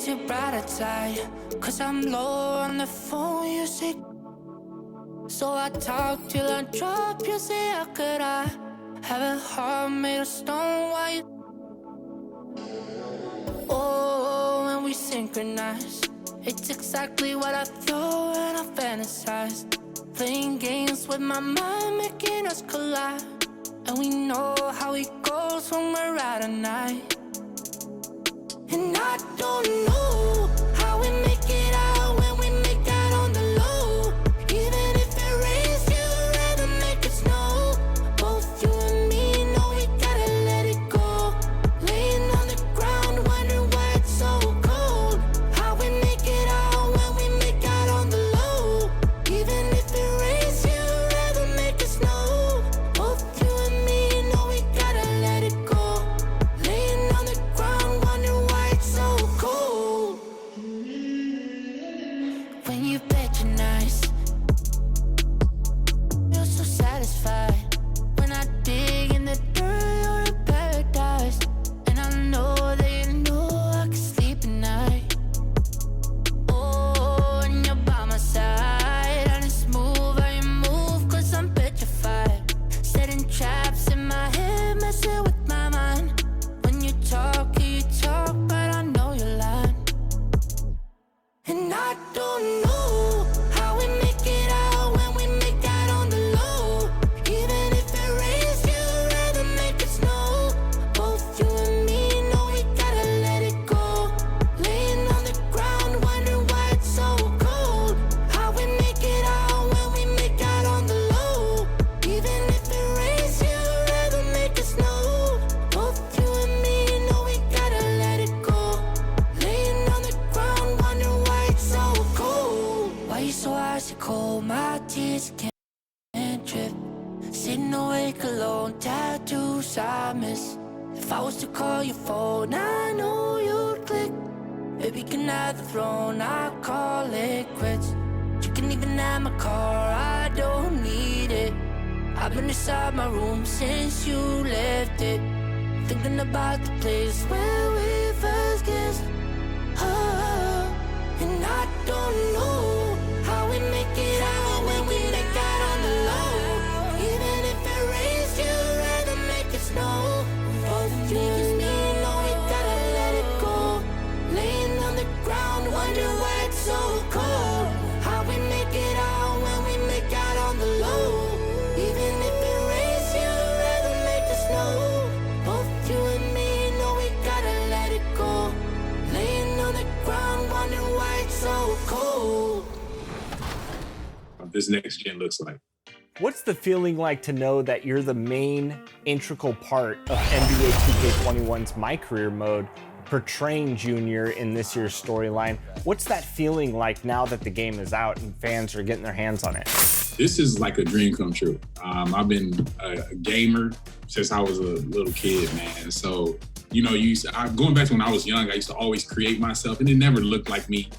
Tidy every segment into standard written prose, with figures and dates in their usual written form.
your brighter side. Cause I'm low on the phone, you say. So I talk till I drop, you say, how could I have a heart made of stone while you... Oh, when we synchronize, it's exactly what I thought when I fantasized. Playing games with my mind, making us collide. And we know how it goes when we're out at night. And I don't know how we make it out when we make out on the low. Even if it rains, you'd rather make it snow. Both you and me know we gotta let it go. Laying on the ground, wondering why it's so cold. How we make it out when we make out on the low. Even if it rains, you'd rather make it snow. Both you and me know we gotta let it go. Laying on the ground, wondering why it's so cold. When you patronize, you're so satisfied. When I dig in the dirt, you're in paradise. And I know that you know I can sleep at night. Oh, and you're by my side. And it's smooth how you move, cause I'm petrified. Setting traps in my head, messing with my mind. When you talk, but I know you're lying. And I don't know how we make it out when we make out on the low. Even if it rains, you'd rather make it snow. Both you and me know we gotta let it go. Laying on the ground, wondering why it's so cold. How we make it out when we make out on the low. Even if it rains, you'd rather make it snow. Both you and me know we gotta let it go. Laying on the ground, wondering why it's so cold. Why you so icy cold? My tears can't drip. Sitting awake alone, tattoos I miss. If I was to call your phone, I know you'd click. Baby, can have the throne, I call it quits. You can even have my car, I don't need it. I've been inside my room since you left it. Thinking about the place where we first kissed. Oh, and I don't know how we make it out when we make out on the low. Even if it rains, you'd rather make it snow. Both you and me know we gotta let it go. Laying on the ground, wondering why it's so cold. How we make it out when we make out on the low. Even if it rains, you'd rather make it snow. Both you and me know we gotta let it go. Laying on the ground, wondering why it's so cold. This next gen looks like. What's the feeling like to know that you're the main integral part of NBA 2K21's My Career mode, portraying Junior in this year's storyline? What's that feeling like now that the game is out and fans are getting their hands on it? This is like a dream come true. I've been a gamer since I was a little kid, man. So, you know, going back to when I was young, I used to always create myself, and it never looked like me.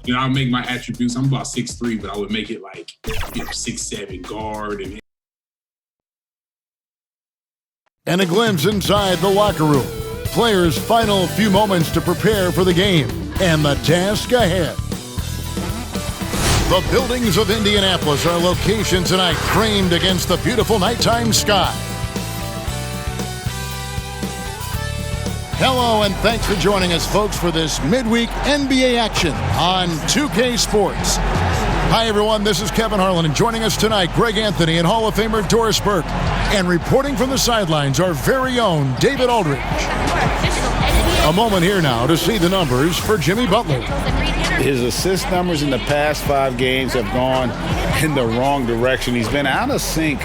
You know, I'll make my attributes. I'm about 6'3", but I would make it like, you know, 6'7", guard. And a glimpse inside the locker room. Players' final few moments to prepare for the game and the task ahead. The buildings of Indianapolis are location tonight, framed against the beautiful nighttime sky. Hello, and thanks for joining us, folks, for this midweek NBA action on 2K Sports. Hi, everyone. This is Kevin Harlan, and joining us tonight, Greg Anthony and Hall of Famer Doris Burke. And reporting from the sidelines, our very own David Aldridge. A moment here now to see the numbers for Jimmy Butler. His assist numbers in the past 5 games have gone in the wrong direction. He's been out of sync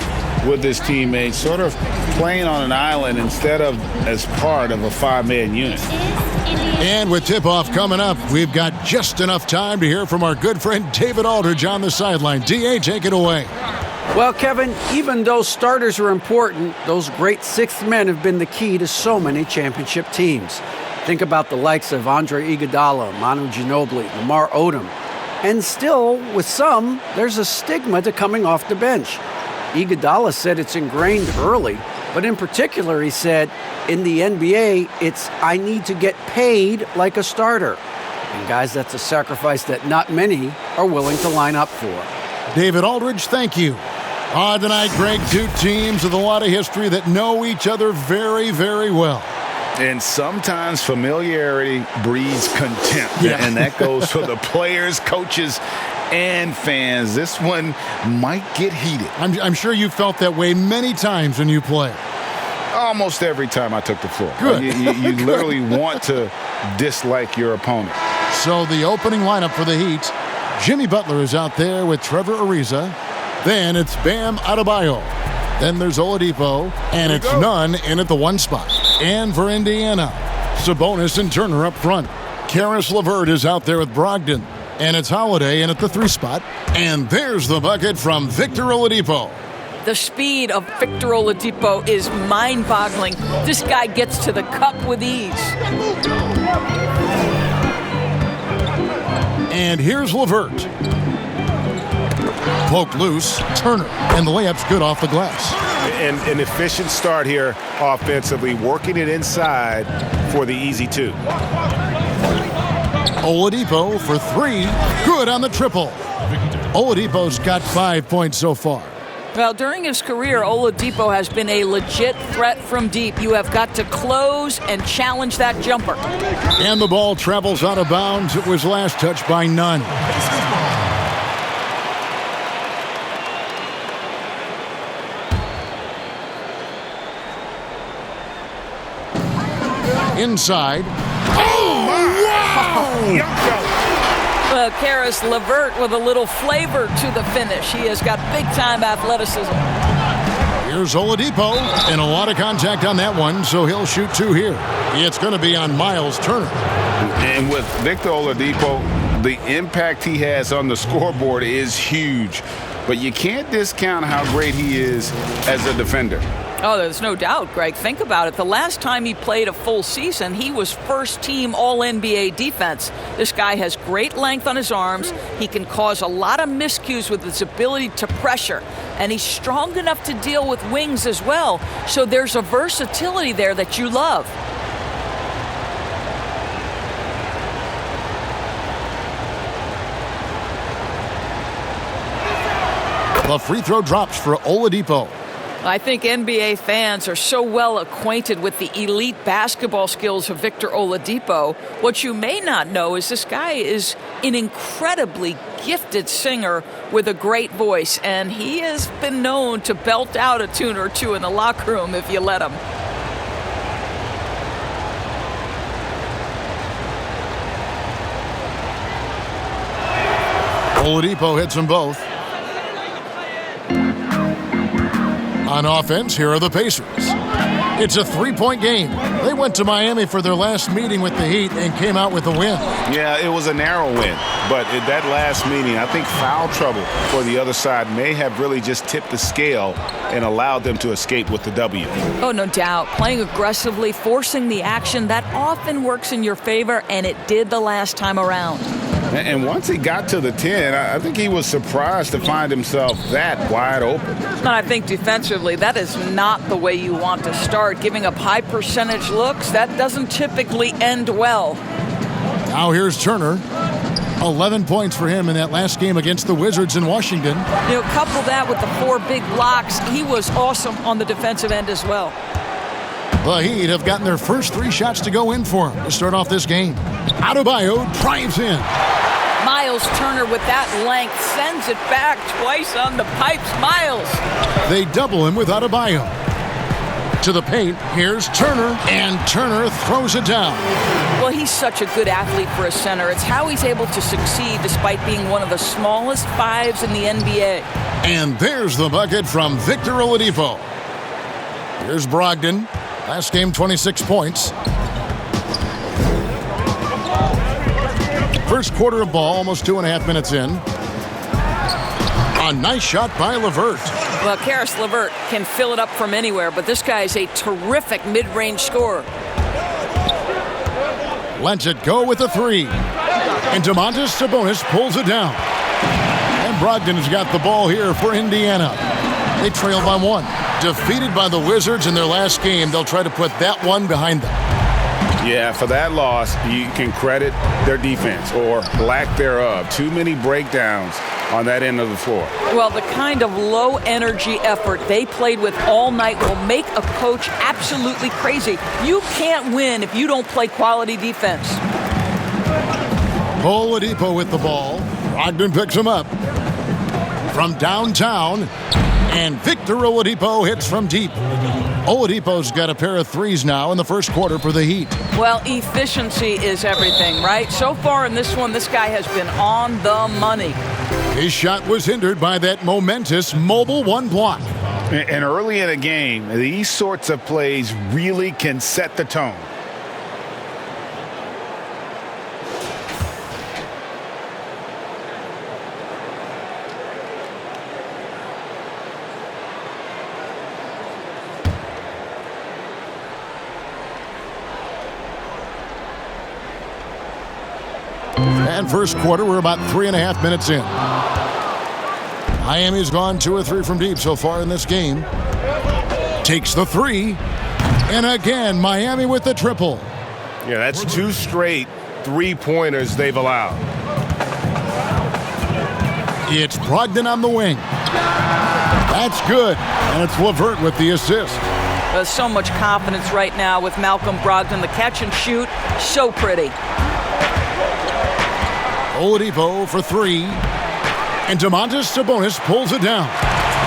with his teammates, sort of playing on an island instead of as part of a 5-man unit. And with tip-off coming up, we've got just enough time to hear from our good friend David Aldridge on the sideline. D.A., take it away. Well, Kevin, even though starters are important, those great sixth men have been the key to so many championship teams. Think about the likes of Andre Iguodala, Manu Ginobili, Lamar Odom. And still, with some, there's a stigma to coming off the bench. Iguodala said it's ingrained early, But in particular, he said, in the NBA, it's I need to get paid like a starter. And guys, that's a sacrifice that not many are willing to line up for. David Aldridge, thank you. Tonight, Greg, two teams with a lot of history that know each other very, very well. And sometimes familiarity breeds contempt. Yeah. And that goes for the players, coaches, and fans. This one might get heated. I'm sure you felt that way many times when you play. Almost every time I took the floor. Good. You literally want to dislike your opponent. So the opening lineup for the Heat, Jimmy Butler is out there with Trevor Ariza. Then it's Bam Adebayo. Then there's Oladipo, and it's Nunn in at the 1 spot. And for Indiana, Sabonis and Turner up front. Karis LeVert is out there with Brogdon, and it's Holiday in at the 3 spot. And there's the bucket from Victor Oladipo. The speed of Victor Oladipo is mind-boggling. This guy gets to the cup with ease. And here's LeVert. Poked loose, Turner, and the layup's good off the glass. An efficient start here offensively, working it inside for the easy 2. Oladipo for 3, good on the triple. Oladipo's got 5 points so far. Well, during his career, Oladipo has been a legit threat from deep. You have got to close and challenge that jumper. And the ball travels out of bounds. It was last touched by Nunn. Inside. Oh, wow! Karis LeVert with a little flavor to the finish. He has got big-time athleticism. Here's Oladipo, and a lot of contact on that one, so he'll shoot 2 here. It's going to be on Miles Turner. And with Victor Oladipo, the impact he has on the scoreboard is huge. But you can't discount how great he is as a defender. Oh, there's no doubt, Greg. Think about it. The last time he played a full season, he was first-team All-NBA defense. This guy has great length on his arms. He can cause a lot of miscues with his ability to pressure. And he's strong enough to deal with wings as well. So there's a versatility there that you love. The free throw drops for Oladipo. I think NBA fans are so well acquainted with the elite basketball skills of Victor Oladipo. What you may not know is this guy is an incredibly gifted singer with a great voice, and he has been known to belt out a tune or two in the locker room if you let him. Oladipo hits them both. On offense, here are the Pacers. It's a 3-point game. They went to Miami for their last meeting with the Heat and came out with a win. Yeah, it was a narrow win. But at that last meeting, I think foul trouble for the other side may have really just tipped the scale and allowed them to escape with the W. Oh, no doubt. Playing aggressively, forcing the action, that often works in your favor, and it did the last time around. And once he got to the 10, I think he was surprised to find himself that wide open. And I think defensively, that is not the way you want to start. Giving up high percentage looks, that doesn't typically end well. Now here's Turner. 11 points for him in that last game against the Wizards in Washington. You know, couple that with the 4 big blocks. He was awesome on the defensive end as well. The Heat have gotten their first 3 shots to go in for him to start off this game. Adebayo drives in. Miles Turner with that length sends it back twice on the pipes. Miles. They double him with Adebayo. To the paint, here's Turner, and Turner throws it down. Well, he's such a good athlete for a center. It's how he's able to succeed despite being one of the smallest 5s in the NBA. And there's the bucket from Victor Oladipo. Here's Brogdon. Last game, 26 points. First quarter of ball, almost 2.5 minutes in. A nice shot by LeVert. Well, Karis LeVert can fill it up from anywhere, but this guy is a terrific mid-range scorer. Lets it go with the 3. And Domantas Sabonis pulls it down. And Brogdon has got the ball here for Indiana. They trail by 1. Defeated by the Wizards in their last game, they'll try to put that one behind them. Yeah, for that loss, you can credit their defense or lack thereof. Too many breakdowns on that end of the floor. Well, the kind of low-energy effort they played with all night will make a coach absolutely crazy. You can't win if you don't play quality defense. Oladipo with the ball. Brogdon picks him up from downtown, and Victor Oladipo hits from deep. Oladipo's got a pair of threes now in the first quarter for the Heat. Well, efficiency is everything, right? So far in this one, this guy has been on the money. His shot was hindered by that momentous mobile one block. And early in a game, these sorts of plays really can set the tone. And first quarter, we're about 3.5 minutes in. Miami's gone 2 or 3 from deep so far in this game. Takes the three. And again, Miami with the triple. Yeah, that's 2 straight three-pointers they've allowed. It's Brogdon on the wing. That's good. And it's LeVert with the assist. There's so much confidence right now with Malcolm Brogdon. The catch and shoot, so pretty. Oladipo for 3. And Domantas Sabonis pulls it down.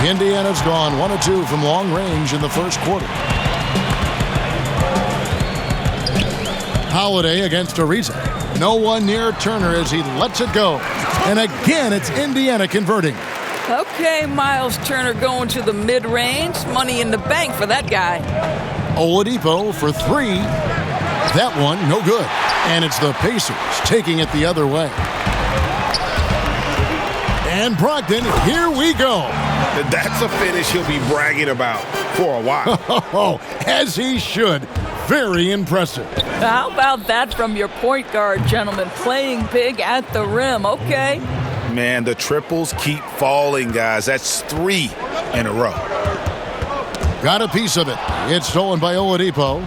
Indiana's gone 1 of 2 from long range in the first quarter. Holiday against Ariza. No one near Turner as he lets it go. And again, it's Indiana converting. Okay, Miles Turner going to the mid-range. Money in the bank for that guy. Oladipo for 3. That one, no good. And it's the Pacers taking it the other way. And Brogdon, here we go. That's a finish he'll be bragging about for a while. Oh, as he should. Very impressive. How about that from your point guard, gentlemen? Playing big at the rim, okay. Man, the triples keep falling, guys. That's 3 in a row. Got a piece of it. It's stolen by Oladipo.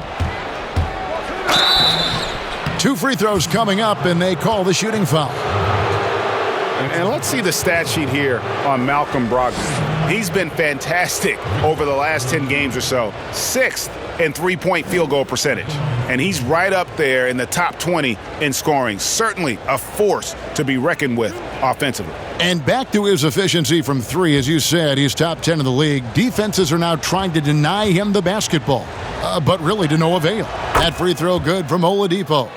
2 free throws coming up, and they call the shooting foul. And let's see the stat sheet here on Malcolm Brogdon. He's been fantastic over the last 10 games or so. 6th in three-point field goal percentage. And he's right up there in the top 20 in scoring. Certainly a force to be reckoned with offensively. And back to his efficiency from 3, as you said, he's top 10 in the league. Defenses are now trying to deny him the basketball, but really to no avail. That free throw good from Oladipo.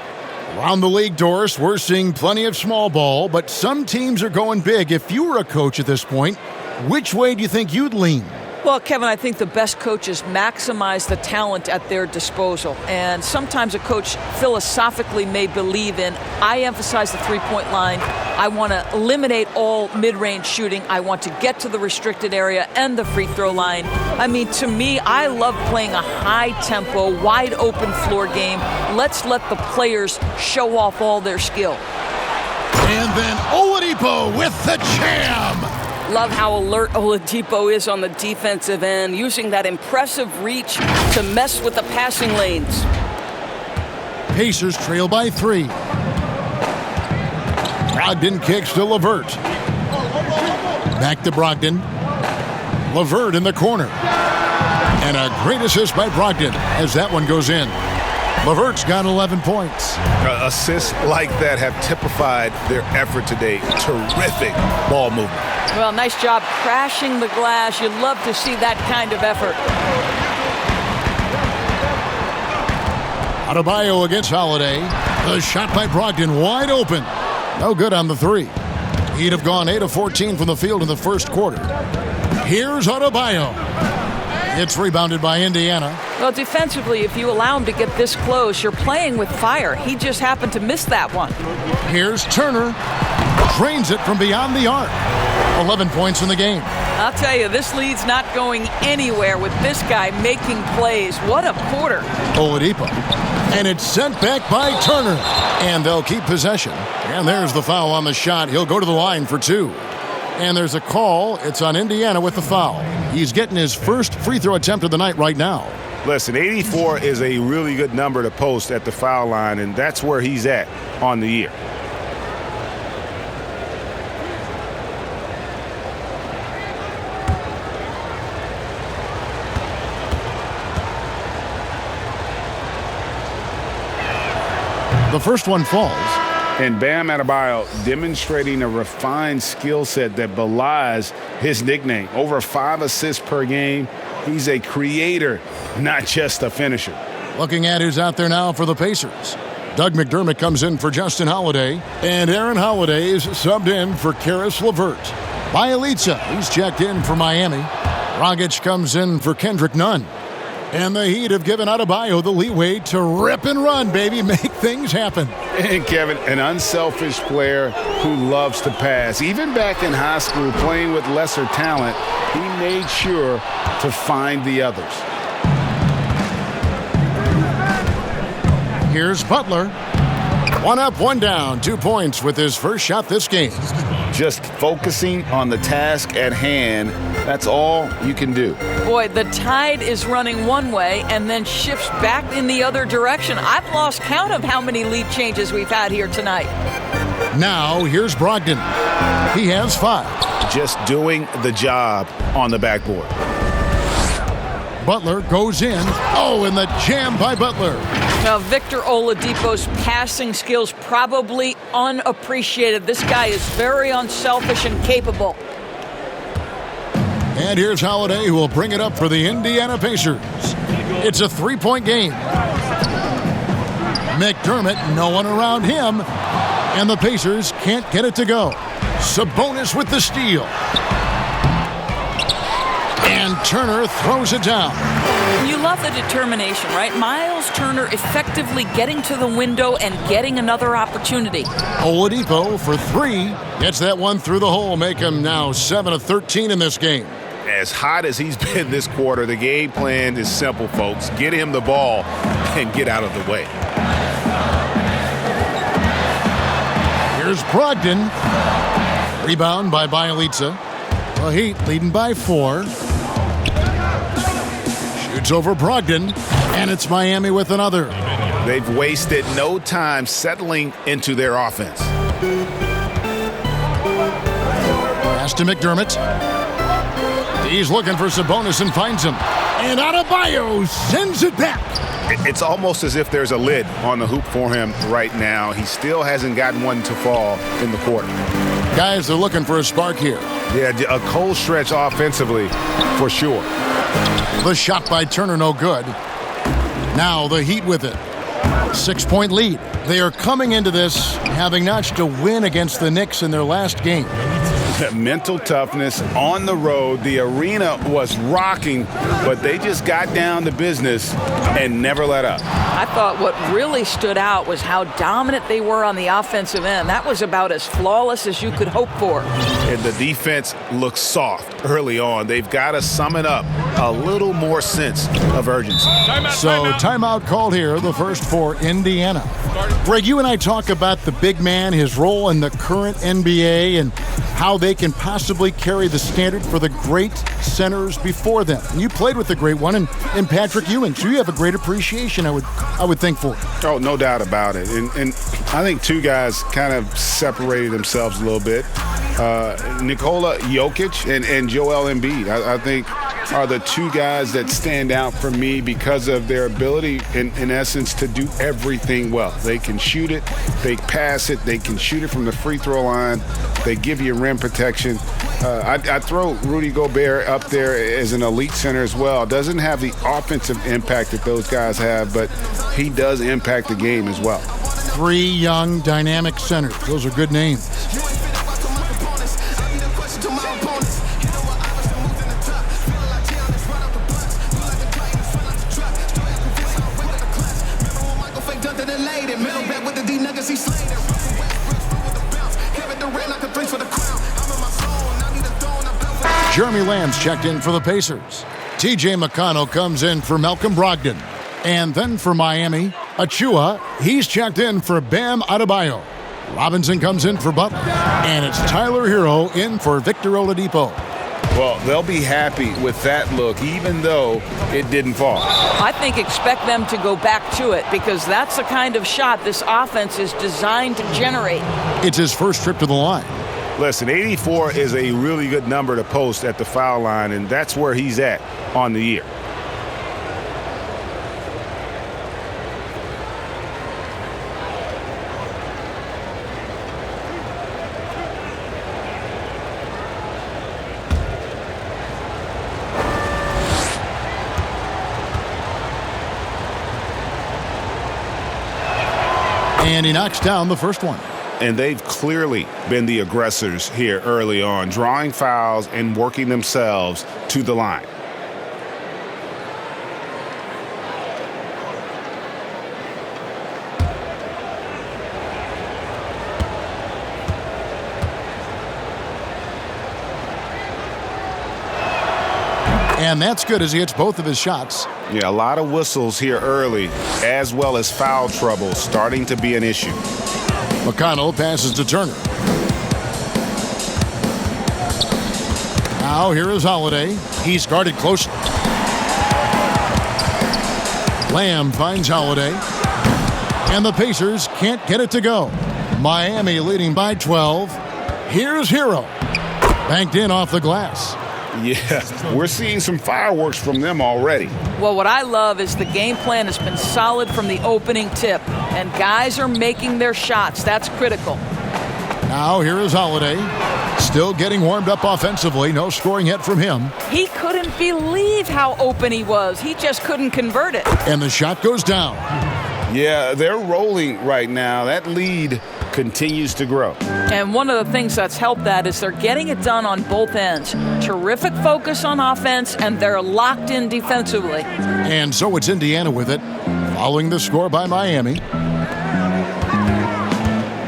Around the league, Doris, we're seeing plenty of small ball, but some teams are going big. If you were a coach at this point, which way do you think you'd lean? Well, Kevin, I think the best coaches maximize the talent at their disposal. And sometimes a coach philosophically may believe in, I emphasize the three-point line. I want to eliminate all mid-range shooting. I want to get to the restricted area and the free throw line. I mean, to me, I love playing a high-tempo, wide-open floor game. Let's let the players show off all their skill. And then Oladipo with the jam. Love how alert Oladipo is on the defensive end, using that impressive reach to mess with the passing lanes. Pacers trail by 3. Brogdon kicks to LeVert. Back to Brogdon. LeVert in the corner. And a great assist by Brogdon as that one goes in. LeVert's got 11 points. Assists like that have typified their effort today. Terrific ball movement. Well, nice job crashing the glass. You'd love to see that kind of effort. Adebayo against Holiday. The shot by Brogdon wide open. No good on the 3. He'd have gone 8 of 14 from the field in the first quarter. Here's Adebayo. It's rebounded by Indiana. Well, defensively, if you allow him to get this close, you're playing with fire. He just happened to miss that one. Here's Turner. Drains it from beyond the arc. 11 points in the game. I'll tell you, this lead's not going anywhere with this guy making plays. What a quarter. Oladipo. And it's sent back by Turner. And they'll keep possession. And there's the foul on the shot. He'll go to the line for 2. And there's a call. It's on Indiana with the foul. He's getting his first free throw attempt of the night right now. Listen, 84 is a really good number to post at the foul line, and that's where he's at on the year. The first one falls. And Bam Adebayo demonstrating a refined skill set that belies his nickname. Over 5 assists per game. He's a creator, not just a finisher. Looking at who's out there now for the Pacers. Doug McDermott comes in for Justin Holiday. And Aaron Holiday is subbed in for Karis LeVert. Bjelica, he's checked in for Miami. Dragic comes in for Kendrick Nunn. And the Heat have given Adebayo the leeway to rip and run, baby. Make things happen. And Kevin, an unselfish player who loves to pass. Even back in high school, playing with lesser talent, he made sure to find the others. Here's Butler. 1 up, 1 down. 2 points with his first shot this game. Just focusing on the task at hand. That's all you can do. Boy, the tide is running one way and then shifts back in the other direction. I've lost count of how many lead changes we've had here tonight. Now, here's Brogdon. He has 5. Just doing the job on the backboard. Butler goes in. Oh, and the jam by Butler. Now, Victor Oladipo's passing skills probably unappreciated. This guy is very unselfish and capable. And here's Holiday, who will bring it up for the Indiana Pacers. It's a 3-point game. McDermott, no one around him. And the Pacers can't get it to go. Sabonis with the steal. And Turner throws it down. You love the determination, right? Miles Turner effectively getting to the window and getting another opportunity. Oladipo for 3. Gets that one through the hole. Make him now 7 of 13 in this game. As hot as he's been this quarter, the game plan is simple, folks. Get him the ball and get out of the way. Here's Brogdon. Rebound by Bjelica. The Heat leading by 4. Shoots over Brogdon, and it's Miami with another. They've wasted no time settling into their offense. Pass to McDermott. He's looking for Sabonis and finds him. And Adebayo sends it back. It's almost as if there's a lid on the hoop for him right now. He still hasn't gotten one to fall in the quarter. Guys are looking for a spark here. Yeah, a cold stretch offensively for sure. The shot by Turner, no good. Now the Heat with it. 6-point lead. They are coming into this having notched a win against the Knicks in their last game. Mental toughness on the road. The arena was rocking, but they just got down to business and never let up. I thought what really stood out was how dominant they were on the offensive end. That was about as flawless as you could hope for. And the defense looks soft early on. They've got to sum it up. A little more sense of urgency. Timeout called here, the first for Indiana. Greg, you and I talk about the big man, his role in the current NBA, and how they can possibly carry the standard for the great centers before them. And you played with the great one in Patrick Ewing, so you have a great appreciation, I would think, for it. Oh, no doubt about it. And I think two guys kind of separated themselves a little bit. Nikola Jokic and Joel Embiid, I think, are the two guys that stand out for me because of their ability, in essence, to do everything well. They can shoot it, they pass it, they can shoot it from the free throw line, they give you rim protection. I throw Rudy Gobert up there as an elite center as well. Doesn't have the offensive impact that those guys have, but he does impact the game as well. 3 young, dynamic centers. Those are good names. Jeremy Lamb's checked in for the Pacers. TJ McConnell comes in for Malcolm Brogdon. And then for Miami, Achua, he's checked in for Bam Adebayo. Robinson comes in for Butler. And it's Tyler Hero in for Victor Oladipo. Well, they'll be happy with that look, even though it didn't fall. I think expect them to go back to it because that's the kind of shot this offense is designed to generate. It's his first trip to the line. Listen, 84 is a really good number to post at the foul line, and that's where he's at on the year. And he knocks down the first one. And they've clearly been the aggressors here early on, drawing fouls and working themselves to the line. And that's good as he hits both of his shots. Yeah, a lot of whistles here early, as well as foul trouble starting to be an issue. McConnell passes to Turner. Now here is Holiday. He's guarded closely. Lamb finds Holiday. And the Pacers can't get it to go. Miami leading by 12. Here's Hero. Banked in off the glass. Yeah, we're seeing some fireworks from them already. Well, what I love is the game plan has been solid from the opening tip, and guys are making their shots. That's critical. Now here is Holiday. Still getting warmed up offensively. No scoring yet from him. He couldn't believe how open he was. He just couldn't convert it. And the shot goes down. Yeah, they're rolling right now. That lead continues to grow. And one of the things that's helped that is they're getting it done on both ends. Terrific focus on offense, and they're locked in defensively. And so it's Indiana with it, following the score by Miami.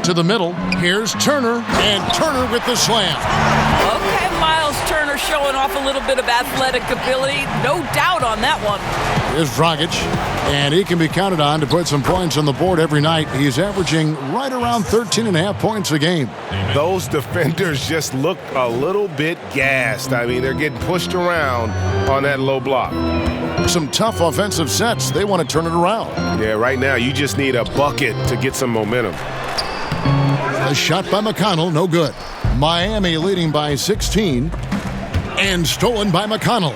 To the middle, here's Turner, and Turner with the slam. Okay, Miles Turner showing off a little bit of athletic ability. No doubt on that one. Here's Dragic, and he can be counted on to put some points on the board every night. He's averaging right around 13.5 points a game. Those defenders just look a little bit gassed. I mean, they're getting pushed around on that low block. Some tough offensive sets. They want to turn it around. Yeah, right now you just need a bucket to get some momentum. A shot by McConnell, no good. Miami leading by 16, and stolen by McConnell.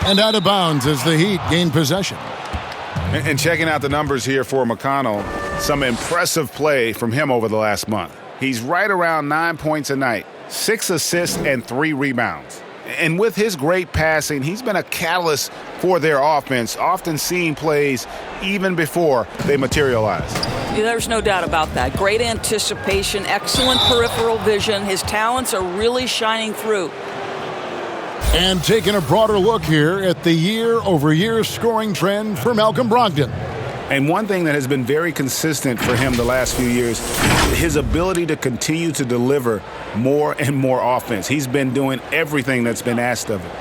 And out of bounds as the Heat gain possession. And checking out the numbers here for McConnell, some impressive play from him over the last month. He's right around 9 points a night, 6 assists and 3 rebounds. And with his great passing, he's been a catalyst for their offense, often seeing plays even before they materialize. Yeah, there's no doubt about that. Great anticipation, excellent peripheral vision. His talents are really shining through. And taking a broader look here at the year-over-year scoring trend for Malcolm Brogdon. And one thing that has been very consistent for him the last few years, his ability to continue to deliver more and more offense. He's been doing everything that's been asked of him.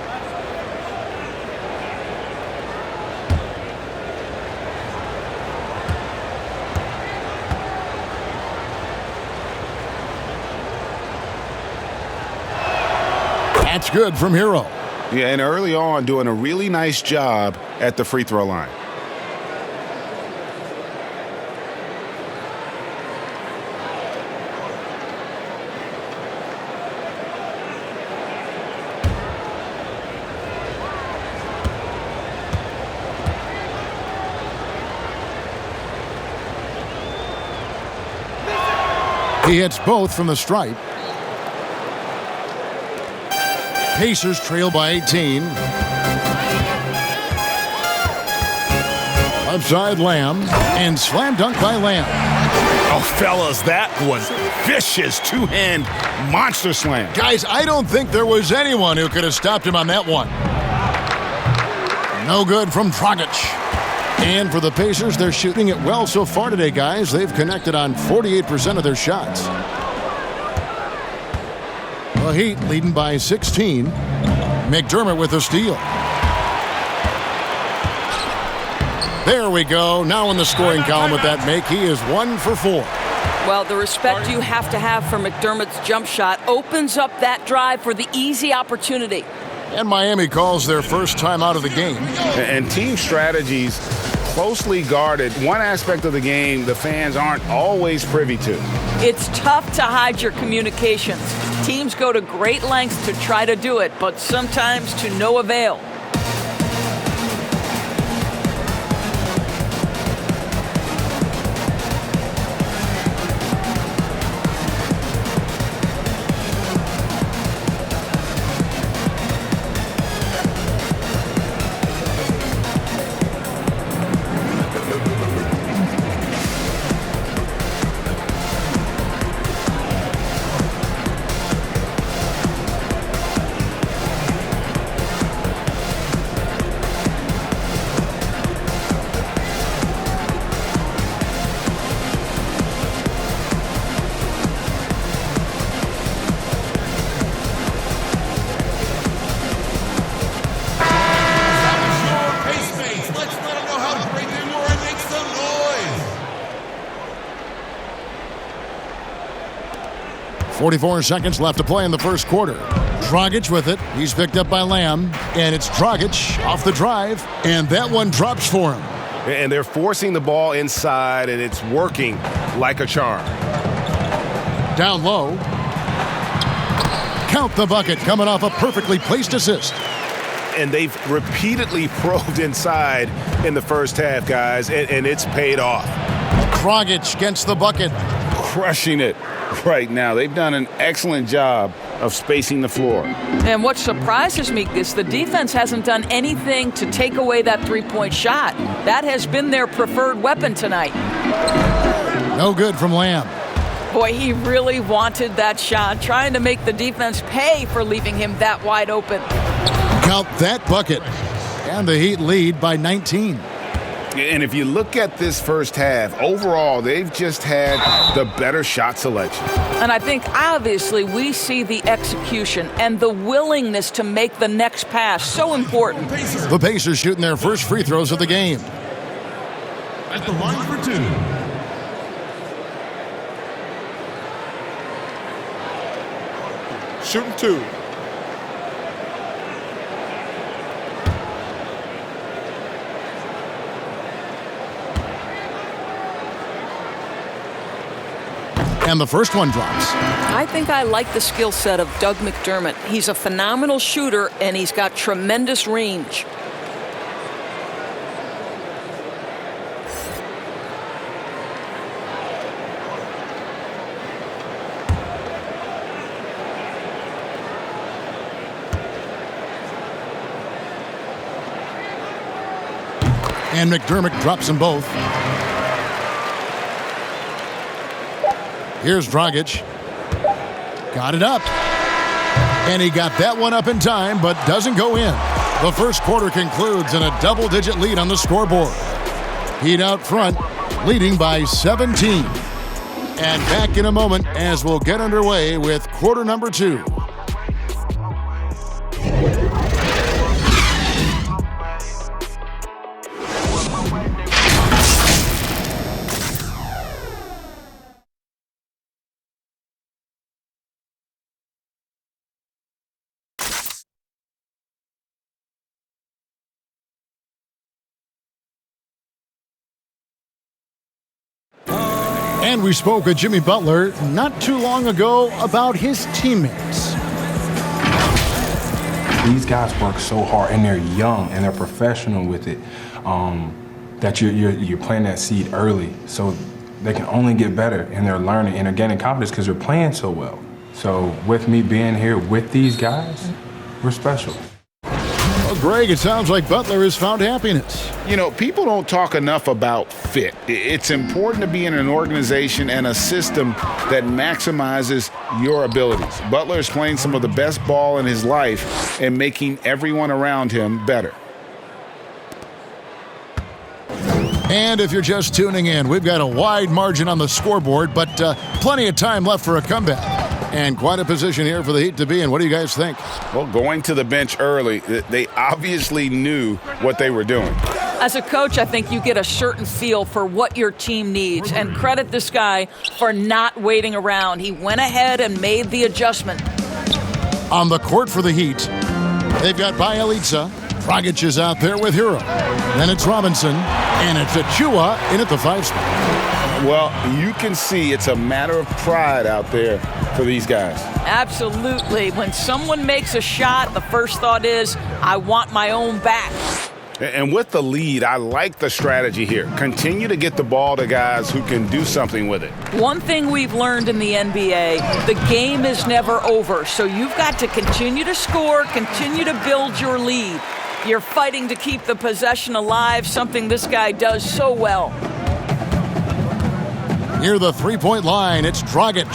That's good from Hero. Yeah, and early on doing a really nice job at the free throw line. He hits both from the stripe. Pacers trail by 18. Upside Lamb, and slam dunk by Lamb. Oh, fellas, that was vicious two-hand monster slam. Guys, I don't think there was anyone who could have stopped him on that one. No good from Dragic. And for the Pacers, they're shooting it well so far today, guys. They've connected on 48% of their shots. The Heat leading by 16. McDermott with a steal. There we go. Now in the scoring column with that make. He is 1 for 4. Well, the respect you have to have for McDermott's jump shot opens up that drive for the easy opportunity. And Miami calls their first time out of the game. And team strategies closely guarded. One aspect of the game the fans aren't always privy to. It's tough to hide your communications. Teams go to great lengths to try to do it, but sometimes to no avail. Let's let them know how great they were and make some noise. 44 seconds left to play in the first quarter. Dragic with it. He's picked up by Lamb. And it's Dragic off the drive. And that one drops for him. And they're forcing the ball inside, and it's working like a charm. Down low. Count the bucket coming off a perfectly placed assist. And they've repeatedly probed inside in the first half, guys, and it's paid off. Dragic gets the bucket. Crushing it right now. They've done an excellent job of spacing the floor. And what surprises me is the defense hasn't done anything to take away that three-point shot. That has been their preferred weapon tonight. No good from Lamb. Boy, he really wanted that shot, trying to make the defense pay for leaving him that wide open. Count that bucket. And the Heat lead by 19. And if you look at this first half, overall, they've just had the better shot selection. And I think, obviously, we see the execution and the willingness to make the next pass so important. The Pacers shooting their first free throws of the game. At the line for two. Shooting two. And the first one drops. I think I like the skill set of Doug McDermott. He's a phenomenal shooter, and he's got tremendous range. And McDermott drops them both. Here's Dragic. Got it up. And he got that one up in time, but doesn't go in. The first quarter concludes in a double-digit lead on the scoreboard. Heat out front, leading by 17. And back in a moment as we'll get underway with quarter number 2. And we spoke with Jimmy Butler not too long ago about his teammates. These guys work so hard, and they're young, and they're professional with it, that you're planting that seed early, so they can only get better, and they're learning, and they're gaining confidence because they're playing so well. So with me being here with these guys, we're special. Well, Greg, it sounds like Butler has found happiness. You know, people don't talk enough about fit. It's important to be in an organization and a system that maximizes your abilities. Butler is playing some of the best ball in his life and making everyone around him better. And if you're just tuning in, we've got a wide margin on the scoreboard, but plenty of time left for a comeback. And quite a position here for the Heat to be in. What do you guys think? Well, going to the bench early, they obviously knew what they were doing. As a coach, I think you get a certain feel for what your team needs, and credit this guy for not waiting around. He went ahead and made the adjustment. On the court for the Heat, they've got Bjelica. Dragic is out there with Hero. Then it's Robinson, and it's Achua in at the 5 spot. Well, you can see it's a matter of pride out there for these guys. Absolutely. When someone makes a shot, the first thought is, I want my own back. And with the lead, I like the strategy here. Continue to get the ball to guys who can do something with it. One thing we've learned in the NBA, the game is never over. So you've got to continue to score, continue to build your lead. You're fighting to keep the possession alive, something this guy does so well. Near the three-point line, it's Dragic.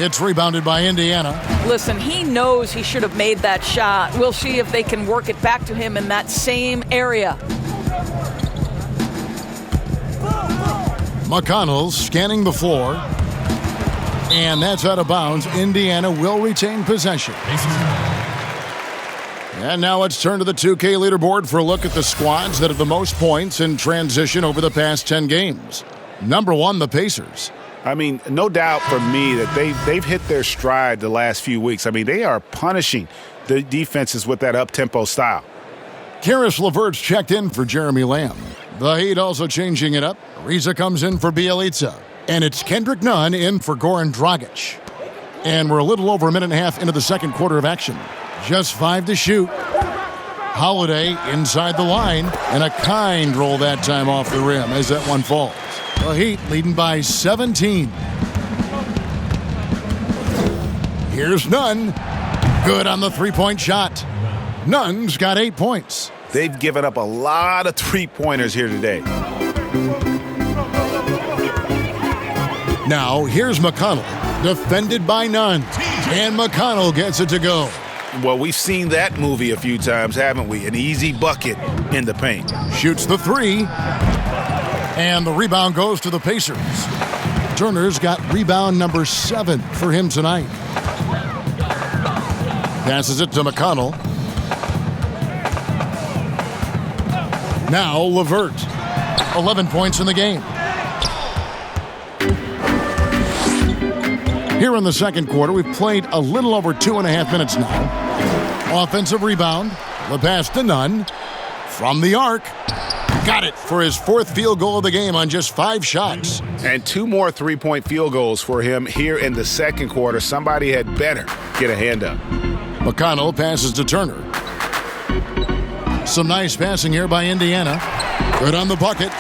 It's rebounded by Indiana. Listen, he knows he should have made that shot. We'll see if they can work it back to him in that same area. McConnell scanning the floor. And that's out of bounds. Indiana will retain possession. And now let's turn to the 2K leaderboard for a look at the squads that have the most points in transition over the past 10 games. Number 1, the Pacers. I mean, no doubt for me that they've hit their stride the last few weeks. I mean, they are punishing the defenses with that up-tempo style. Karis LeVert's checked in for Jeremy Lamb. The Heat also changing it up. Ariza comes in for Bjelica. And it's Kendrick Nunn in for Goran Dragic. And we're a little over a minute and a half into the second quarter of action. Just 5 to shoot. Holiday inside the line. And a kind roll that time off the rim as that one falls. The Heat leading by 17. Here's Nunn. Good on the three-point shot. Nunn's got 8 points. They've given up a lot of three-pointers here today. Now, here's McConnell. Defended by Nunn. And McConnell gets it to go. Well, we've seen that movie a few times, haven't we? An easy bucket in the paint. Shoots the 3. And the rebound goes to the Pacers. Turner's got rebound number 7 for him tonight. Passes it to McConnell. Now LeVert. 11 points in the game. Here in the second quarter, we've played a little over 2.5 minutes now. Offensive rebound. The pass to Nunn. From the arc. Got it for his 4th field goal of the game on just 5 shots. And 2 more three-point field goals for him here in the second quarter. Somebody had better get a hand up. McConnell passes to Turner. Some nice passing here by Indiana. Good on the bucket.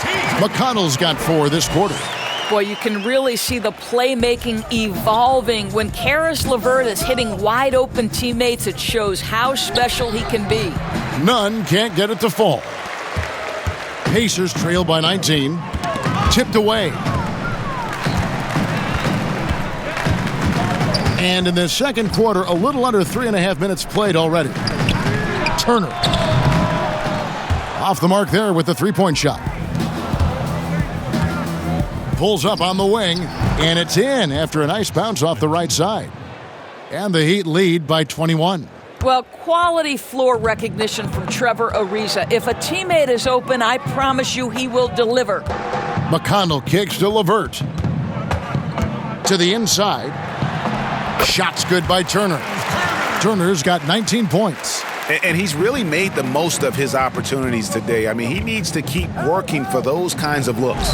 McConnell's got 4 this quarter. Boy, you can really see the playmaking evolving. When Karis LeVert is hitting wide-open teammates, it shows how special he can be. Nunn can't get it to fall. Pacers trail by 19. Tipped away. And in the second quarter, a little under 3.5 minutes played already. Turner. Off the mark there with the three-point shot. Pulls up on the wing, and it's in after a nice bounce off the right side. And the Heat lead by 21. Well, quality floor recognition from Trevor Ariza. If a teammate is open, I promise you he will deliver. McConnell kicks to LeVert. To the inside. Shot's good by Turner. Turner's got 19 points. And he's really made the most of his opportunities today. I mean, he needs to keep working for those kinds of looks.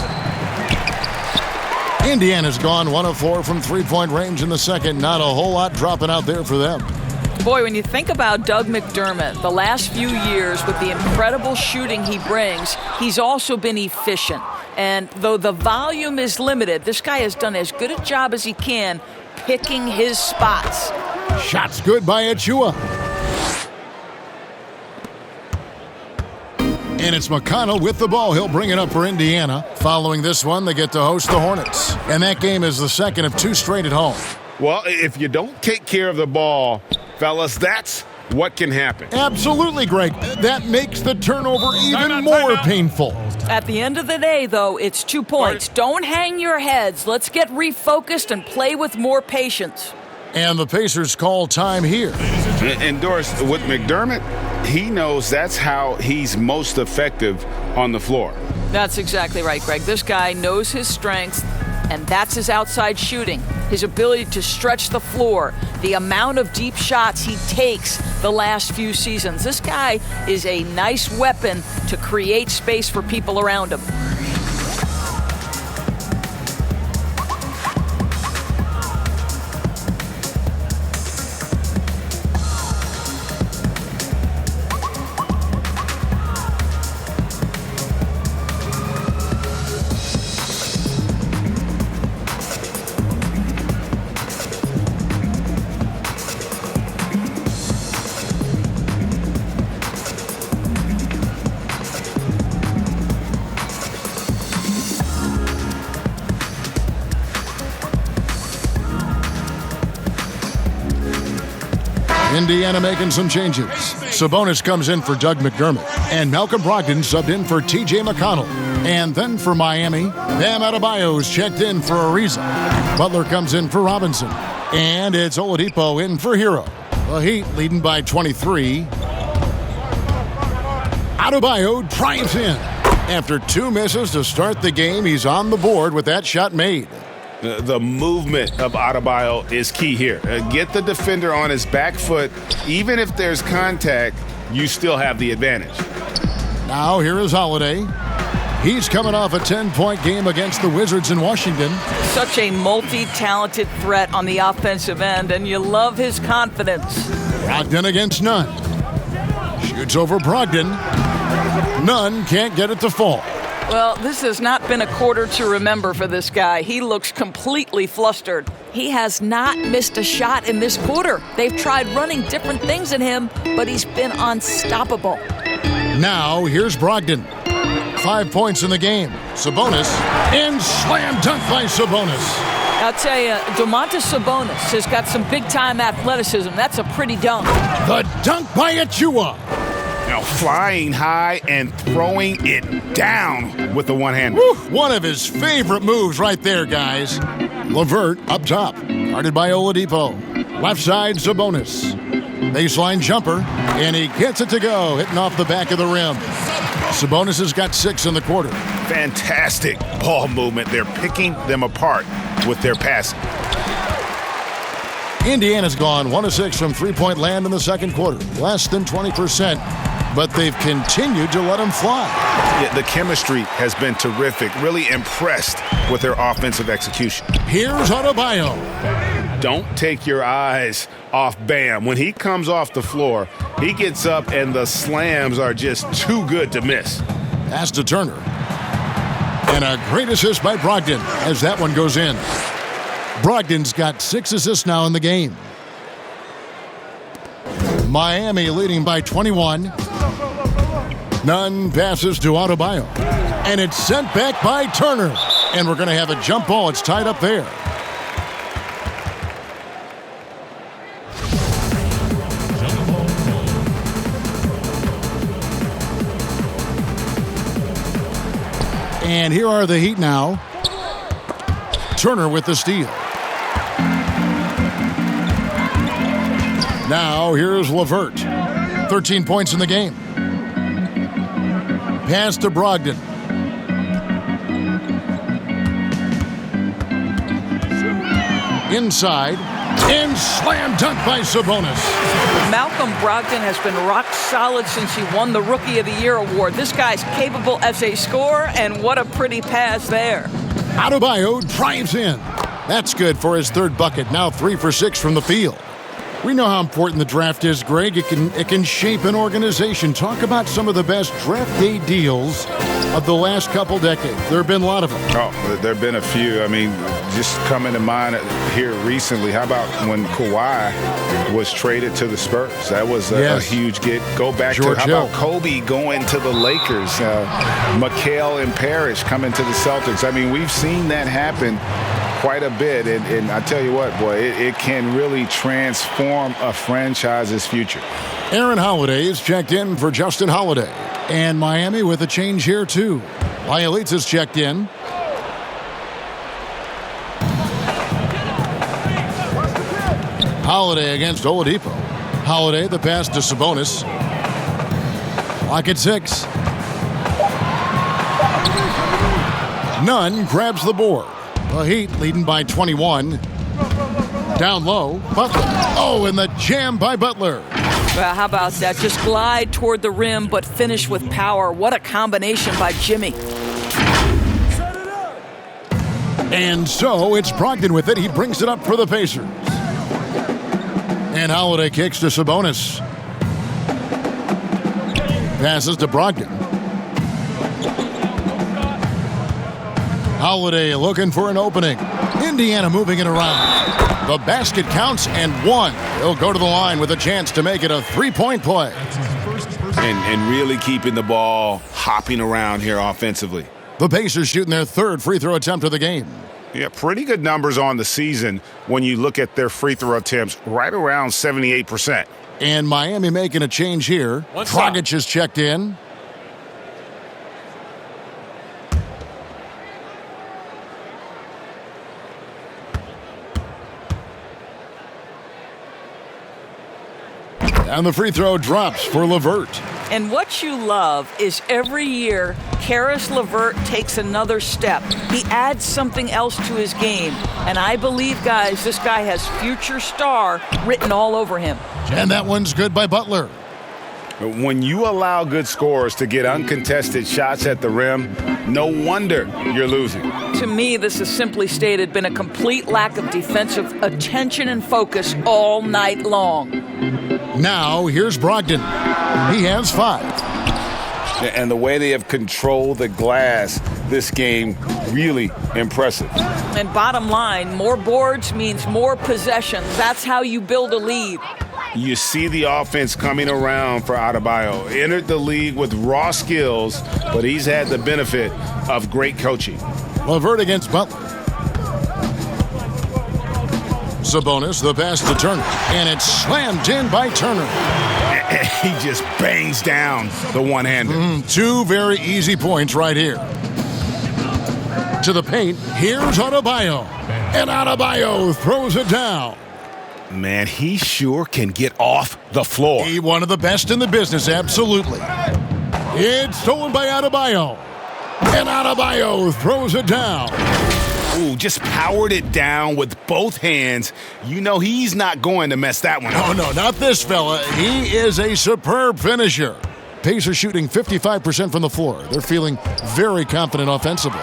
Indiana's gone 1 of 4 from three-point range in the second. Not a whole lot dropping out there for them. Boy, when you think about Doug McDermott, the last few years with the incredible shooting he brings, he's also been efficient. And though the volume is limited, this guy has done as good a job as he can picking his spots. Shot's good by Achua. And it's McConnell with the ball. He'll bring it up for Indiana. Following this one, they get to host the Hornets. And that game is the second of 2 straight at home. Well, if you don't take care of the ball, fellas, that's what can happen. Absolutely, Greg. That makes the turnover even more painful. At the end of the day, though, it's 2 points. Don't hang your heads. Let's get refocused and play with more patience. And the Pacers call time here. And Doris, with McDermott, he knows that's how he's most effective on the floor. That's exactly right, Greg. This guy knows his strengths, and that's his outside shooting, his ability to stretch the floor, the amount of deep shots he takes the last few seasons. This guy is a nice weapon to create space for people around him. Indiana making some changes. Sabonis comes in for Doug McDermott, and Malcolm Brogdon subbed in for T.J. McConnell. And then for Miami, Bam Adebayo's checked in for Ariza. Butler comes in for Robinson, and it's Oladipo in for Hero. The Heat leading by 23. Adebayo drives in. After 2 misses to start the game, he's on the board with that shot made. The movement of Adebayo is key here. Get the defender on his back foot. Even if there's contact, you still have the advantage. Now here is Holiday. He's coming off a 10-point game against the Wizards in Washington. Such a multi-talented threat on the offensive end, and you love his confidence. Brogdon against Nunn. Shoots over Brogdon. Nunn can't get it to fall. Well, this has not been a quarter to remember for this guy. He looks completely flustered. He has not missed a shot in this quarter. They've tried running different things at him, but he's been unstoppable. Now, here's Brogdon. 5 points in the game. Sabonis, and slam dunk by Sabonis. I'll tell you, Domantas Sabonis has got some big-time athleticism. That's a pretty dunk. The dunk by Achua. Now flying high and throwing it down with the one-hander. One of his favorite moves right there, guys. LeVert up top, guarded by Oladipo. Left side, Sabonis. Baseline jumper, and he gets it to go, hitting off the back of the rim. Sabonis has got 6 in the quarter. Fantastic ball movement. They're picking them apart with their passing. Indiana's gone 1 of 6 from three-point land in the second quarter, less than 20%, but they've continued to let them fly. Yeah, the chemistry has been terrific. Really impressed with their offensive execution. Here's Adebayo. Don't take your eyes off Bam. When he comes off the floor, he gets up and the slams are just too good to miss. Pass to Turner. And a great assist by Brogdon as that one goes in. Brogdon's got 6 assists now in the game. Miami leading by 21. Nunn passes to Adebayo. And it's sent back by Turner. And we're going to have a jump ball. It's tied up there. And here are the Heat now. Turner with the steal. Now here's LeVert. 13 points in the game. Pass to Brogdon. Inside. And slam dunk by Sabonis. Malcolm Brogdon has been rock solid since he won the Rookie of the Year award. This guy's capable as a scorer, and what a pretty pass there. Adebayo drives in. That's good for his third bucket. Now 3 for 6 from the field. We know how important the draft is, Greg. It can shape an organization. Talk about some of the best draft day deals of the last couple decades. There have been a lot of them. Oh, there have been a few. I mean, just coming to mind here recently, how about when Kawhi was traded to the Spurs? That was a huge get. Go back George to how Hill. about Kobe going to the Lakers? Mikal and Parrish coming to the Celtics. I mean, we've seen that happen quite a bit, and I tell you what, boy, it can really transform a franchise's future. Aaron Holiday is checked in for Justin Holiday. And Miami with a change here, too. Lyolitz is checked in. Holiday against Oladipo. Holiday, the pass to Sabonis. Clock at 6. Nunn grabs the board. The Heat leading by 21. Down low, Butler. Oh, and the jam by Butler. Well, how about that? Just glide toward the rim, but finish with power. What a combination by Jimmy. And so it's Brogdon with it. He brings it up for the Pacers. And Holiday kicks to Sabonis. Passes to Brogdon. Holiday looking for an opening. Indiana moving it around. The basket counts and one. He'll go to the line with a chance to make it a three-point play. And really keeping the ball hopping around here offensively. The Pacers shooting their third free throw attempt of the game. Yeah, pretty good numbers on the season when you look at their free throw attempts, right around 78%. And Miami making a change here. Dragic is checked in. And the free throw drops for LeVert. And what you love is every year, Karis LeVert takes another step. He adds something else to his game. And I believe, guys, this guy has future star written all over him. And that one's good by Butler. When you allow good scorers to get uncontested shots at the rim, no wonder you're losing. To me, this has simply stated been a complete lack of defensive attention and focus all night long. Now, here's Brogdon. He has 5. And the way they have controlled the glass this game, really impressive. And bottom line, more boards means more possessions. That's how you build a lead. You see the offense coming around for Adebayo. Entered the league with raw skills, but he's had the benefit of great coaching. LeVert against Butler. Sabonis, the pass to Turner, and it's slammed in by Turner. He just bangs down the one-hander. 2 very easy points right here. To the paint, here's Adebayo. And Adebayo throws it down. Man, he sure can get off the floor. He one of the best in the business, absolutely. It's stolen by Adebayo. And Adebayo throws it down. Ooh, just powered it down with both hands. You know he's not going to mess that one up. No, not this fella. He is a superb finisher. Pacers shooting 55% from the floor. They're feeling very confident offensively.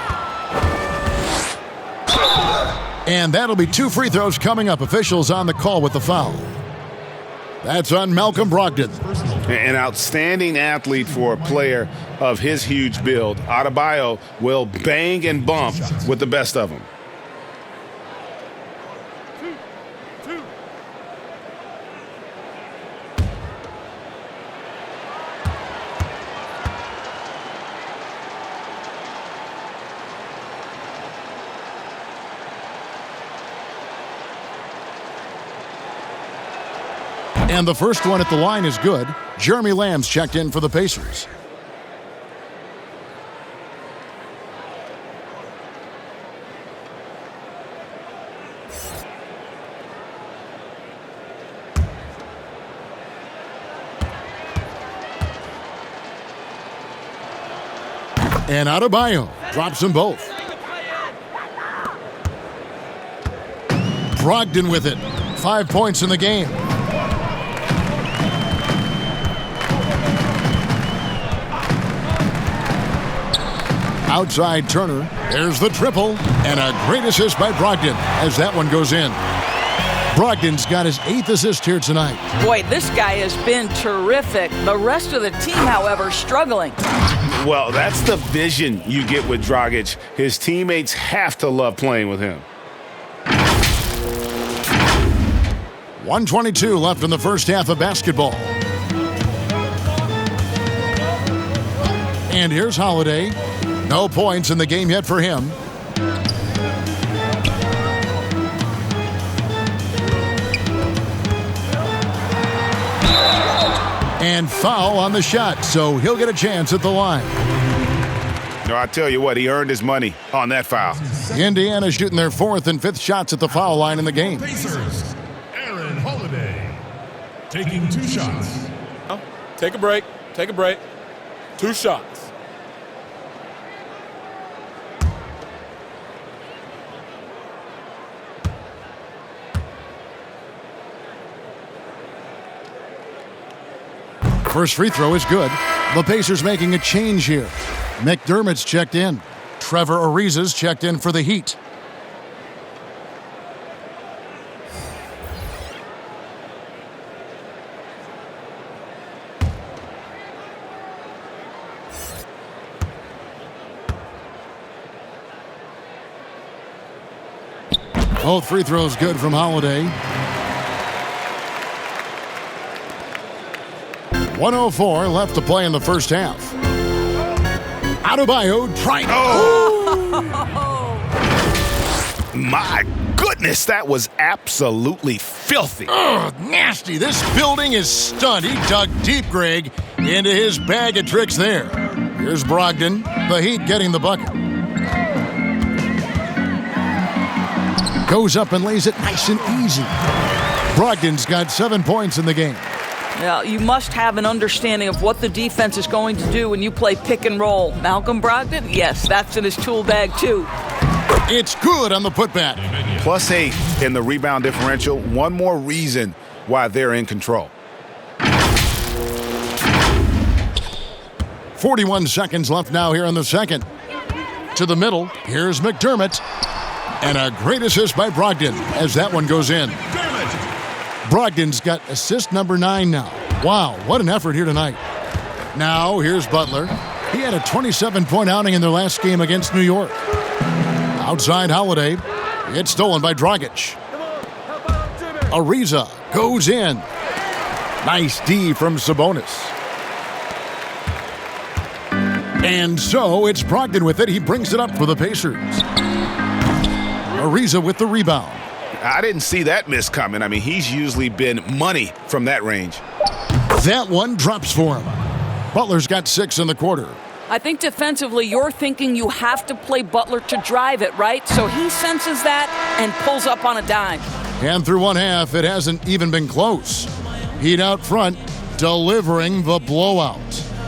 And that'll be 2 free throws coming up. Officials on the call with the foul. That's on Malcolm Brogdon. An outstanding athlete for a player of his huge build. Adebayo will bang and bump with the best of them. And the first one at the line is good. Jeremy Lamb's checked in for the Pacers. And Adebayo drops them both. Brogdon with it. 5 points in the game. Outside Turner. There's the triple. And a great assist by Brogdon as that one goes in. Brogdon's got his 8th assist here tonight. Boy, this guy has been terrific. The rest of the team, however, struggling. Well, that's the vision you get with Dragic. His teammates have to love playing with him. 1:22 left in the first half of basketball. And here's Holiday. No points in the game yet for him. And foul on the shot, so he'll get a chance at the line. No, I tell you what, he earned his money on that foul. Indiana shooting their 4th and 5th shots at the foul line in the game. Pacers, Aaron Holiday, taking 2 shots. Take a break. Take a break. 2 shots. First free throw is good. The Pacers making a change here. McDermott's checked in. Trevor Ariza's checked in for the Heat. Both free throws good from Holiday. 1:04 left to play in the first half. Adebayo trying. My goodness, that was absolutely filthy. Oh, nasty. This building is stunned. He dug deep, Greg, into his bag of tricks there. Here's Brogdon. The Heat getting the bucket. Goes up and lays it nice and easy. Brogdon's got 7 points in the game. Yeah, you must have an understanding of what the defense is going to do when you play pick and roll. Malcolm Brogdon, yes, that's in his tool bag too. It's good on the putback. +8 in the rebound differential. One more reason why they're in control. 41 seconds left now here in the second. To the middle, here's McDermott. And a great assist by Brogdon as that one goes in. Brogdon's got assist number 9 now. Wow, what an effort here tonight. Now, here's Butler. He had a 27-point outing in their last game against New York. Outside Holiday. It's stolen by Dragic. Ariza goes in. Nice D from Sabonis. And so it's Brogdon with it. He brings it up for the Pacers. Ariza with the rebound. I didn't see that miss coming. I mean, he's usually been money from that range. That one drops for him. Butler's got 6 in the quarter. I think defensively, you're thinking you have to play Butler to drive it, right? So he senses that and pulls up on a dime. And through one half, it hasn't even been close. Heat out front, delivering the blowout.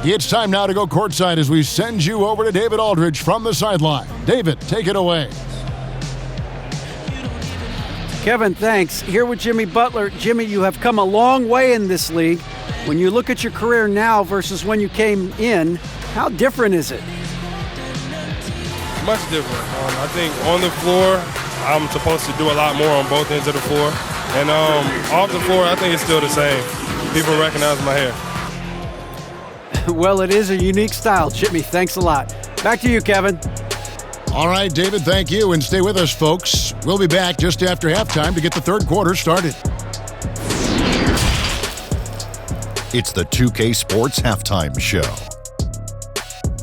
It's time now to go courtside as we send you over to David Aldridge from the sideline. David, take it away. Kevin, thanks. Here with Jimmy Butler. Jimmy, you have come a long way in this league. When you look at your career now versus when you came in, how different is it? Much different. I think on the floor, I'm supposed to do a lot more on both ends of the floor. And off the floor, I think it's still the same. People recognize my hair. Well, it is a unique style, Jimmy. Thanks a lot. Back to you, Kevin. All right, David, thank you. And stay with us, folks. We'll be back just after halftime to get the third quarter started. It's the 2K Sports Halftime Show.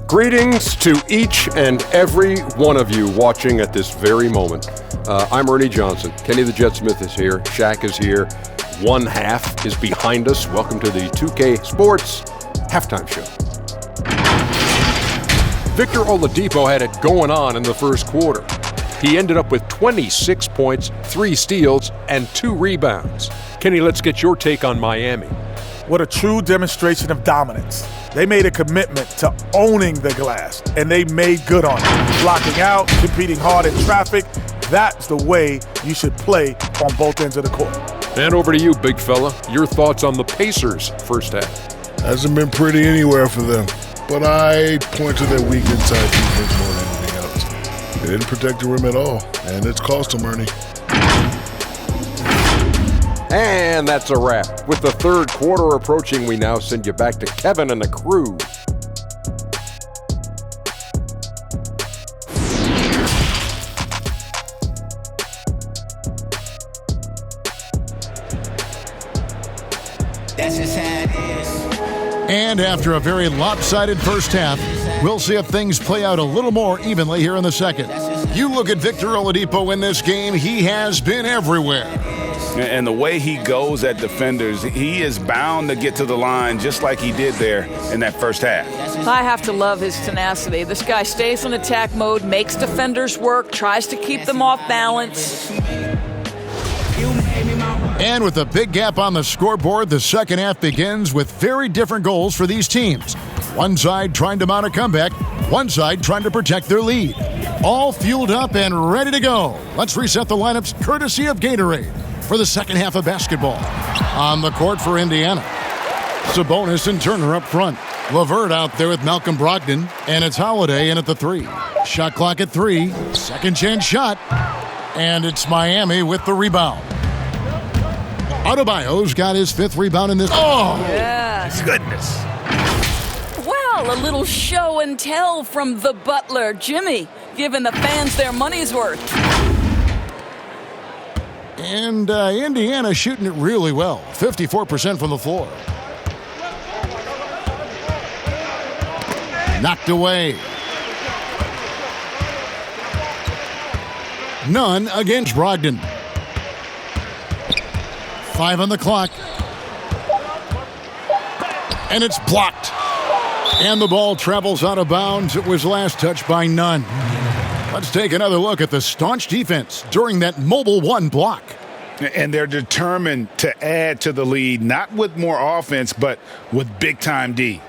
Greetings to each and every one of you watching at this very moment. I'm Ernie Johnson. Kenny the Jet Smith is here. Shaq is here. One half is behind us. Welcome to the 2K Sports Halftime Show. Victor Oladipo had it going on in the first quarter. He ended up with 26 points, 3 steals, and 2 rebounds. Kenny, let's get your take on Miami. What a true demonstration of dominance. They made a commitment to owning the glass, and they made good on it. Blocking out, competing hard in traffic. That's the way you should play on both ends of the court. And over to you, big fella. Your thoughts on the Pacers' first half. Hasn't been pretty anywhere for them. But I point to their weak inside defense more than anything else. They didn't protect the rim at all, and it's cost them, Ernie. And that's a wrap. With the third quarter approaching, we now send you back to Kevin and the crew. That's just how it is. And after a very lopsided first half, we'll see if things play out a little more evenly here in the second. You look at Victor Oladipo in this game, he has been everywhere. And the way he goes at defenders, he is bound to get to the line just like he did there in that first half. I have to love his tenacity. This guy stays in attack mode, makes defenders work, tries to keep them off balance. And with a big gap on the scoreboard, the second half begins with very different goals for these teams. One side trying to mount a comeback, one side trying to protect their lead. All fueled up and ready to go. Let's reset the lineups courtesy of Gatorade for the second half of basketball. On the court for Indiana. Sabonis and Turner up front. LeVert out there with Malcolm Brogdon, and it's Holiday in at the 3. Shot clock at 3. Second chance shot, and it's Miami with the rebound. Adebayo's got his 5th rebound in this. Oh, yes. Goodness. Well, a little show and tell from the butler, Jimmy, giving the fans their money's worth. And Indiana shooting it really well. 54% from the floor. Knocked away. None against Brogdon. 5 on the clock. And it's blocked. And the ball travels out of bounds. It was last touched by Nunn. Let's take another look at the staunch defense during that mobile 1 block. And they're determined to add to the lead, not with more offense, but with big-time D.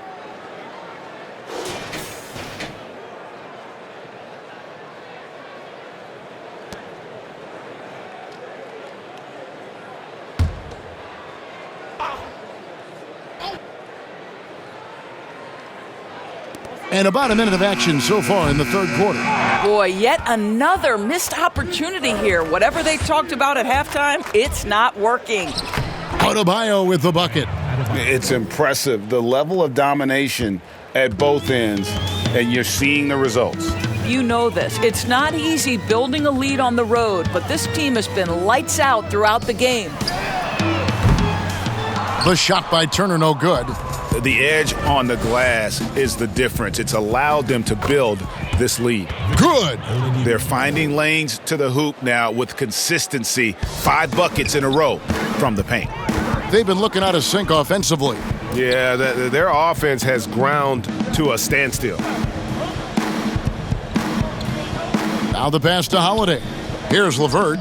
And about a minute of action so far in the 3rd quarter. Boy, yet another missed opportunity here. Whatever they talked about at halftime, it's not working. Adebayo with the bucket. It's impressive, the level of domination at both ends, and you're seeing the results. You know this. It's not easy building a lead on the road, but this team has been lights out throughout the game. The shot by Turner, no good. The edge on the glass is the difference. It's allowed them to build this lead. Good. They're finding lanes to the hoop now with consistency. 5 buckets in a row from the paint. They've been looking out of sync offensively. Yeah, their offense has ground to a standstill. Now the pass to Holiday. Here's LeVert.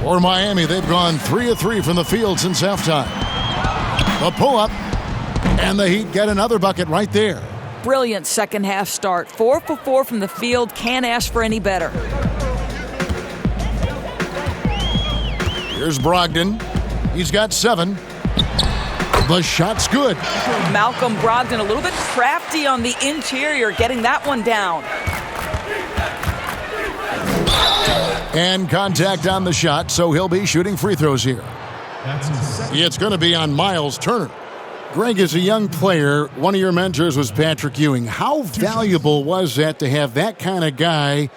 For Miami, they've gone 3 of 3 from the field since halftime. The pull-up, and the Heat get another bucket right there. Brilliant second half start. 4 for 4 from the field. Can't ask for any better. Here's Brogdon. He's got 7. The shot's good. Malcolm Brogdon a little bit crafty on the interior, getting that one down. And contact on the shot, so he'll be shooting free throws here. It's going to be on Miles Turner. Greg, as a young player, one of your mentors was Patrick Ewing. How valuable was that to have that kind of guy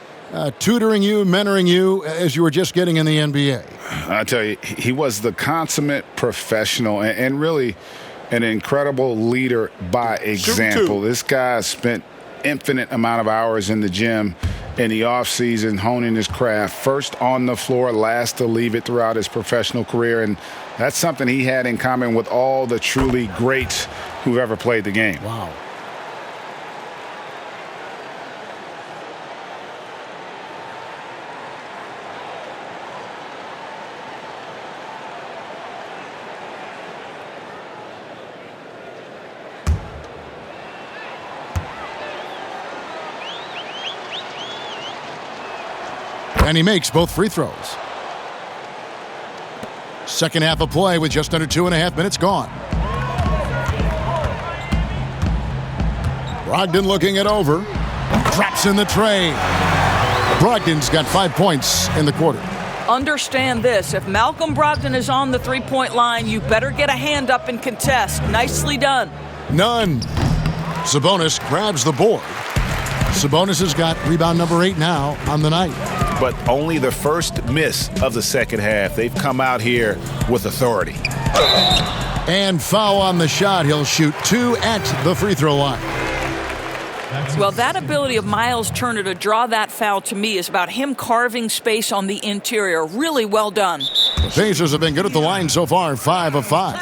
tutoring you, mentoring you as you were just getting in the NBA? I tell you, he was the consummate professional and really an incredible leader by example. This guy spent infinite amount of hours in the gym in the offseason, honing his craft, first on the floor, last to leave it throughout his professional career. And that's something he had in common with all the truly greats who've ever played the game. Wow. And he makes both free throws. Second half of play with just under 2.5 minutes gone. Brogdon looking it over. Drops in the tray. Brogdon's got 5 points in the quarter. Understand this. If Malcolm Brogdon is on the three-point line, you better get a hand up and contest. Nicely done. None. Sabonis grabs the board. Sabonis has got rebound number 8 now on the night. But only the first miss of the second half. They've come out here with authority. And foul on the shot. He'll shoot 2 at the free throw line. Well, that ability of Miles Turner to draw that foul to me is about him carving space on the interior. Really well done. The Pacers have been good at the line so far, 5 of 5.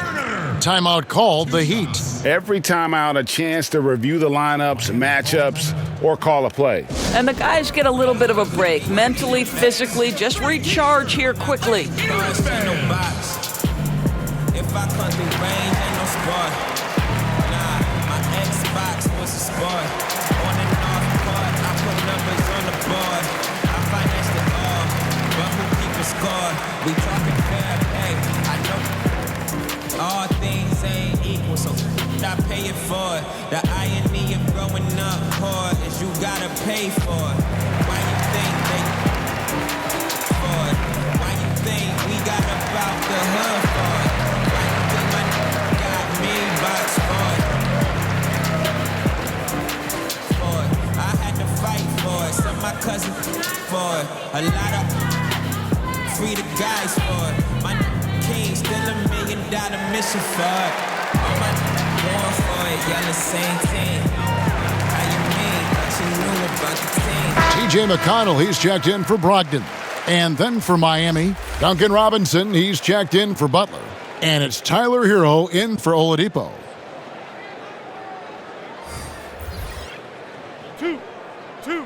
Timeout called the Heat. Every timeout, a chance to review the lineups, matchups, or call a play. And the guys get a little bit of a break. Mentally, physically, just recharge here quickly. If I come through range, ain't no squad. Nah, my Xbox was a sport. On and off court, I put numbers on the board. I finance it all. pay it for it. The irony of growing up poor is you gotta pay for it. Why you think they for it? Why you think we got about the hood for it? Why you think my got me box for it? For it. I had to fight for it. Some of my cousins for it. A lot of free the guys for it. My king still $1 million mission for it. All my going for it, y'all the same team. How you mean? What you knew about the team? T.J. McConnell, he's checked in for Brogdon. And then for Miami, Duncan Robinson, he's checked in for Butler. And it's Tyler Hero in for Oladipo. 2-2.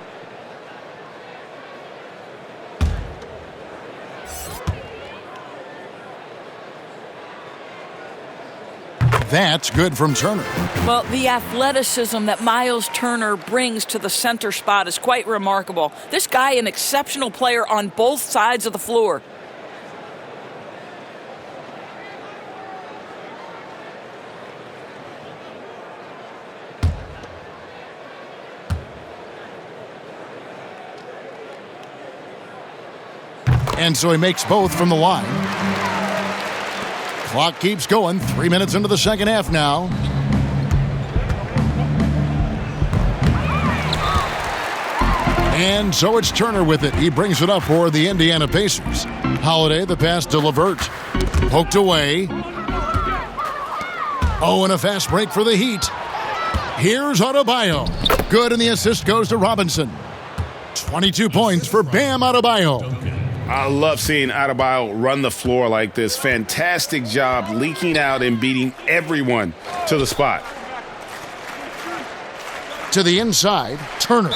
That's good from Turner. Well, the athleticism that Miles Turner brings to the center spot is quite remarkable. This guy, an exceptional player on both sides of the floor. And so he makes both from the line. Clock keeps going. 3 minutes into the second half now. And so it's Turner with it. He brings it up for the Indiana Pacers. Holiday, the pass to LeVert. Poked away. Oh, and a fast break for the Heat. Here's Adebayo. Good, and the assist goes to Robinson. 22 points for Bam Adebayo. I love seeing Adebayo run the floor like this. Fantastic job leaking out and beating everyone to the spot. To the inside, Turner.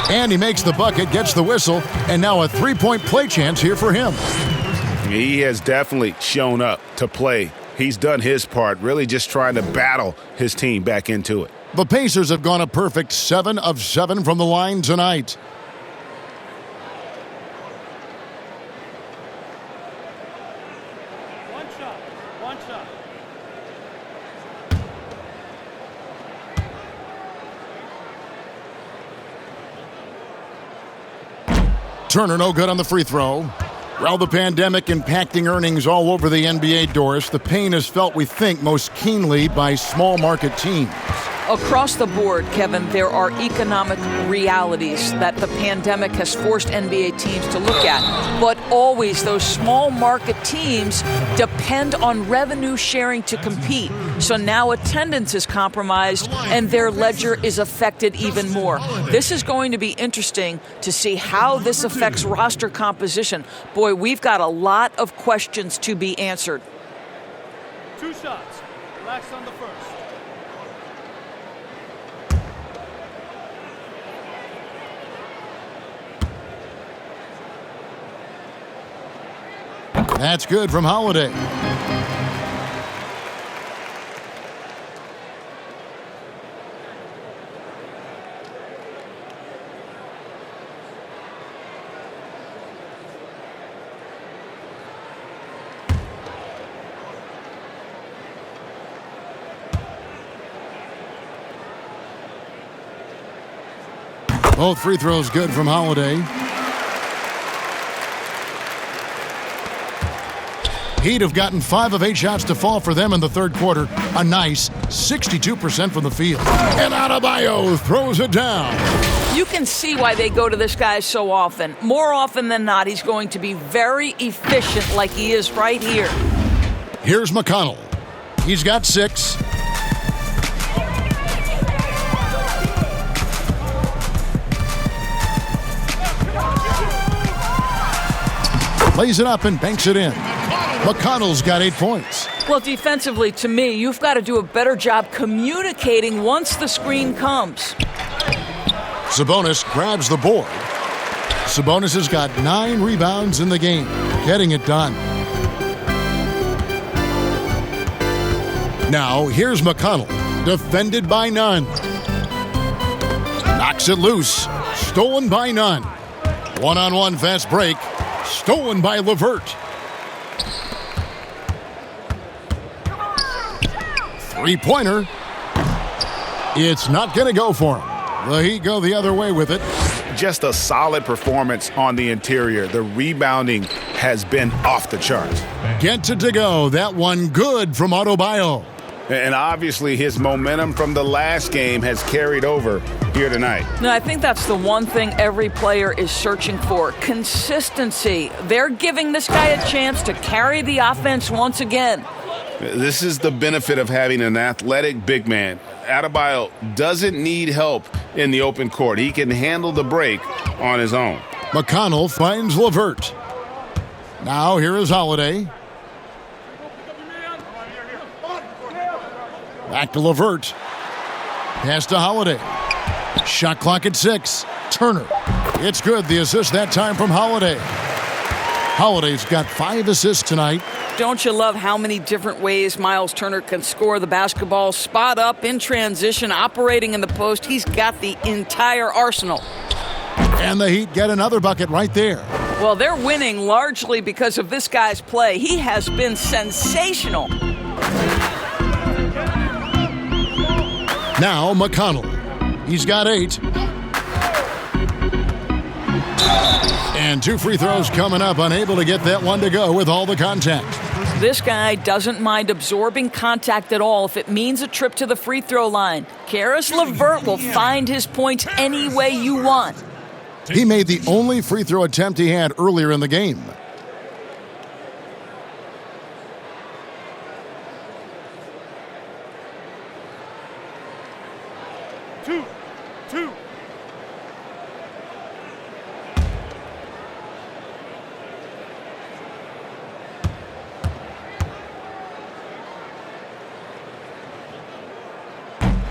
And he makes the bucket, gets the whistle, and now a three-point play chance here for him. He has definitely shown up to play. He's done his part, really just trying to battle his team back into it. The Pacers have gone a perfect 7 of 7 from the line tonight. One shot. Turner no good on the free throw. Well, the pandemic impacting earnings all over the NBA, Doris. The pain is felt, we think, most keenly by small market teams. Across the board, Kevin, there are economic realities that the pandemic has forced NBA teams to look at. But always those small market teams depend on revenue sharing to compete. So now attendance is compromised and their ledger is affected even more. This is going to be interesting to see how this affects roster composition. Boy, we've got a lot of questions to be answered. 2 shots. Relax on the first. That's good from Holiday. Both free throws good from Holiday. Heat have gotten 5 of 8 shots to fall for them in the third quarter. A nice 62% from the field. And Adebayo throws it down. You can see why they go to this guy so often. More often than not, he's going to be very efficient like he is right here. Here's McConnell. He's got 6. Lays it up and banks it in. McConnell's got 8 points. Well, defensively, to me, you've got to do a better job communicating once the screen comes. Sabonis grabs the board. Sabonis has got 9 rebounds in the game, getting it done. Now, here's McConnell, defended by none. Knocks it loose, stolen by none. One-on-one fast break, stolen by LeVert. Three-pointer, It's not going to go for him. The Heat go the other way with it. Just a solid performance on the interior. The rebounding has been off the charts. Gets it to go. That one good from Adebayo. And obviously his momentum from the last game has carried over here tonight. No, I think that's the one thing every player is searching for, consistency. They're giving this guy a chance to carry the offense once again. This is the benefit of having an athletic big man. Adebayo doesn't need help in the open court. He can handle the break on his own. McConnell finds LeVert. Now here is Holiday. Back to LeVert. Pass to Holiday. Shot clock at 6. Turner. It's good. The assist that time from Holiday. Holiday's got 5 assists tonight. Don't you love how many different ways Miles Turner can score the basketball? Spot up, in transition, operating in the post. He's got the entire arsenal. And the Heat get another bucket right there. Well, they're winning largely because of this guy's play. He has been sensational. Now McConnell. He's got 8. And 2 free throws coming up. Unable to get that one to go with all the contact. This guy doesn't mind absorbing contact at all if it means a trip to the free throw line. Caris LeVert will find his points any way you want. He made the only free throw attempt he had earlier in the game. Two.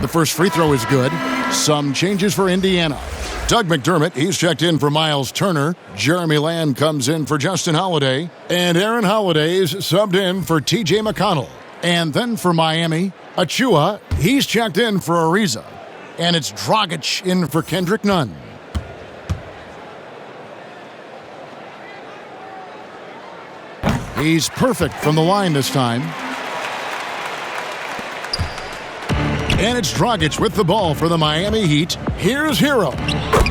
The first free throw is good. Some changes for Indiana. Doug McDermott, he's checked in for Miles Turner. Jeremy Lamb comes in for Justin Holiday. And Aaron Holiday's subbed in for T.J. McConnell. And then for Miami, Achua, he's checked in for Ariza. And it's Dragic in for Kendrick Nunn. He's perfect from the line this time. And it's Dragic with the ball for the Miami Heat. Here's Hero.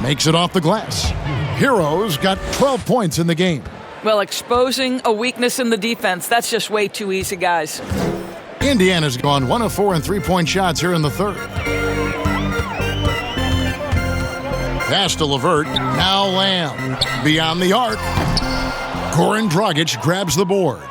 Makes it off the glass. Hero's got 12 points in the game. Well, exposing a weakness in the defense, that's just way too easy, guys. Indiana's gone 1 of 4 in three-point shots here in the third. Pass to LeVert. Now Lamb. Beyond the arc. Goran Dragic grabs the board.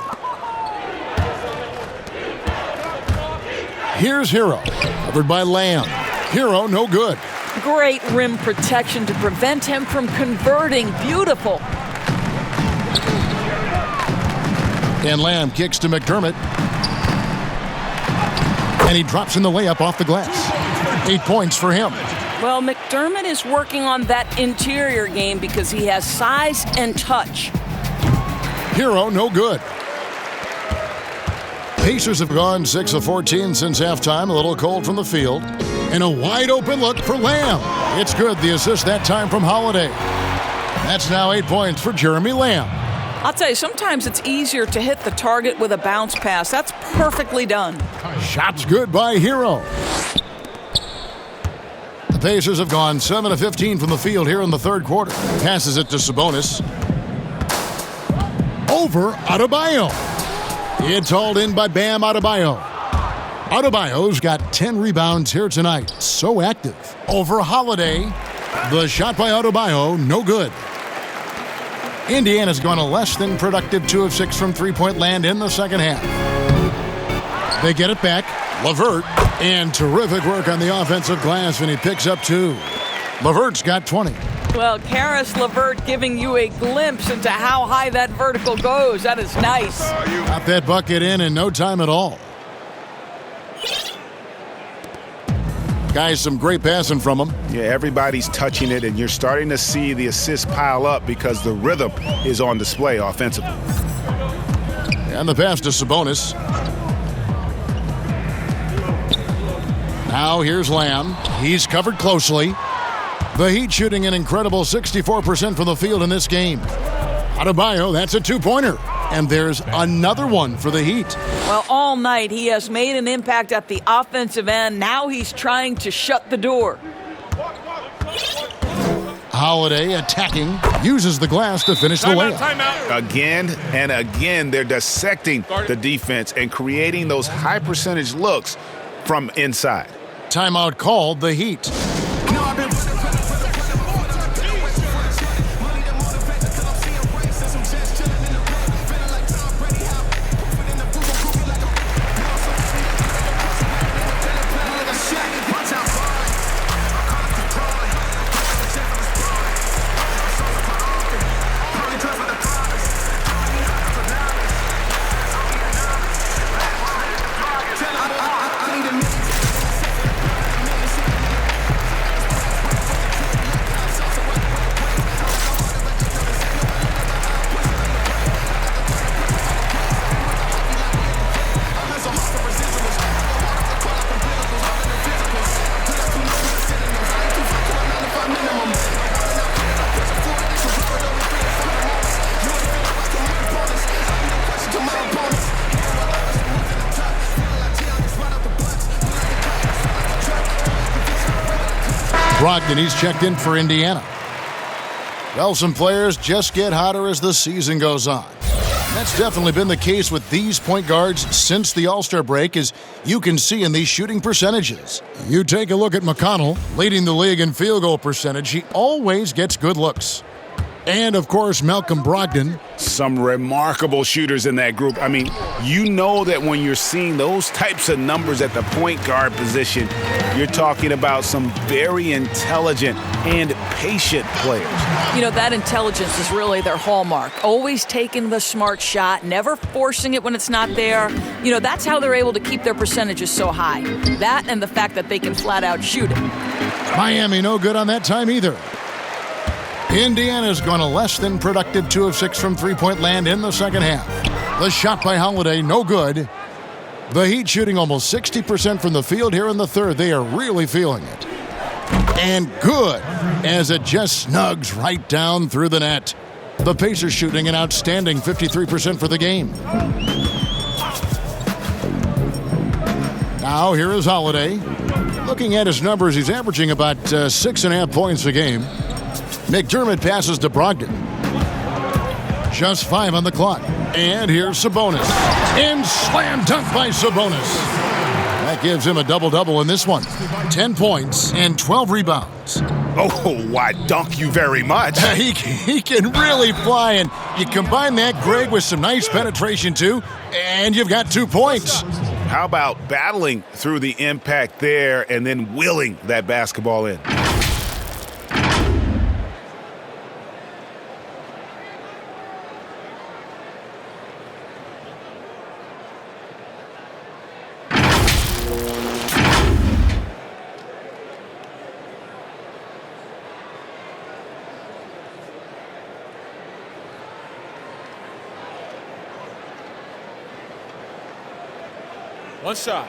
Here's Hero. Covered by Lamb. Hero, no good. Great rim protection to prevent him from converting. Beautiful. And Lamb kicks to McDermott. And he drops in the layup off the glass. 8 points for him. Well, McDermott is working on that interior game because he has size and touch. Hero, no good. Pacers have gone 6 of 14 since halftime. A little cold from the field. And a wide open look for Lamb. It's good. The assist that time from Holiday. That's now 8 points for Jeremy Lamb. I'll tell you, sometimes it's easier to hit the target with a bounce pass. That's perfectly done. Shot's good by Hero. The Pacers have gone 7 of 15 from the field here in the third quarter. Passes it to Sabonis. Over Adebayo. It's hauled in by Bam Adebayo. Adebayo's got 10 rebounds here tonight. So active. Over Holiday. The shot by Adebayo, no good. Indiana's gone a less than productive 2 of 6 from three-point land in the second half. They get it back. LeVert. And terrific work on the offensive glass, and he picks up 2. LeVert's got 20. Well, Caris LeVert giving you a glimpse into how high that vertical goes. That is nice. Got that bucket in no time at all. Guys, some great passing from him. Yeah, everybody's touching it, and you're starting to see the assists pile up because the rhythm is on display offensively. And the pass to Sabonis. Now here's Lamb. He's covered closely. The Heat shooting an incredible 64% from the field in this game. Adebayo, that's a two-pointer. And there's another one for the Heat. Well, all night he has made an impact at the offensive end. Now he's trying to shut the door. Holiday attacking, uses the glass to finish the layup. Again and again, they're dissecting the defense and creating those high percentage looks from inside. Timeout called, the Heat. Brogdon, he's checked in for Indiana. Well, some players just get hotter as the season goes on. That's definitely been the case with these point guards since the All-Star break, as you can see in these shooting percentages. You take a look at McConnell, leading the league in field goal percentage. He always gets good looks. And, of course, Malcolm Brogdon. Some remarkable shooters in that group. I mean, you know that when you're seeing those types of numbers at the point guard position, you're talking about some very intelligent and patient players. You know, that intelligence is really their hallmark. Always taking the smart shot, never forcing it when it's not there. You know, that's how they're able to keep their percentages so high. That and the fact that they can flat out shoot it. Miami no good on that time either. Indiana's gone a less than productive 2 of 6 from three-point land in the second half. The shot by Holiday, no good. The Heat shooting almost 60% from the field here in the third. They are really feeling it. And good, as it just snugs right down through the net. The Pacers shooting an outstanding 53% for the game. Now here is Holiday. Looking at his numbers, he's averaging about 6.5 points a game. McDermott passes to Brogdon. Just 5 on the clock. And here's Sabonis. And slam dunk by Sabonis. That gives him a double-double in this one. 10 points and 12 rebounds. Oh, why dunk you very much. He can really fly, and you combine that, Greg, with some nice penetration too, and you've got 2 points. How about battling through the impact there and then willing that basketball in? One shot.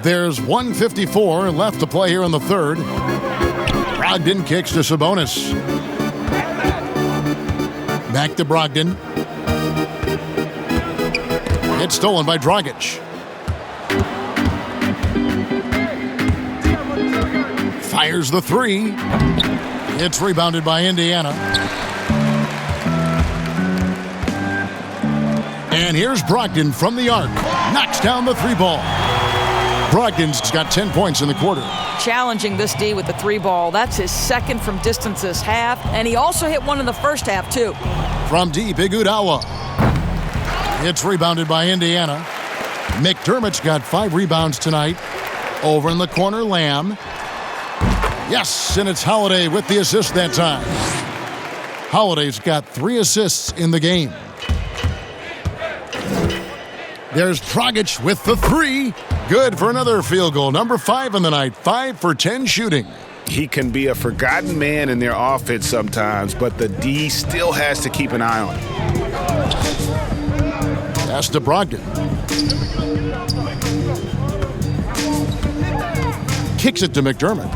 There's 1:54 left to play here in the third. Brogdon kicks to Sabonis. Back to Brogdon. It's stolen by Dragic. Fires the three. It's rebounded by Indiana. And here's Brogdon from the arc. Knocks down the three ball. Brogdon's got 10 points in the quarter. Challenging this D with the three ball. That's his second from distance this half. And he also hit one in the first half, too. From deep, Iguodala. It's rebounded by Indiana. McDermott's got 5 rebounds tonight. Over in the corner, Lamb. Yes, and it's Holiday with the assist that time. Holiday's got 3 assists in the game. There's Dragic with the 3. Good for another field goal. Number 5 on the night. 5 for 10 shooting. He can be a forgotten man in their offense sometimes, but the D still has to keep an eye on him. Pass to Brogdon. Kicks it to McDermott.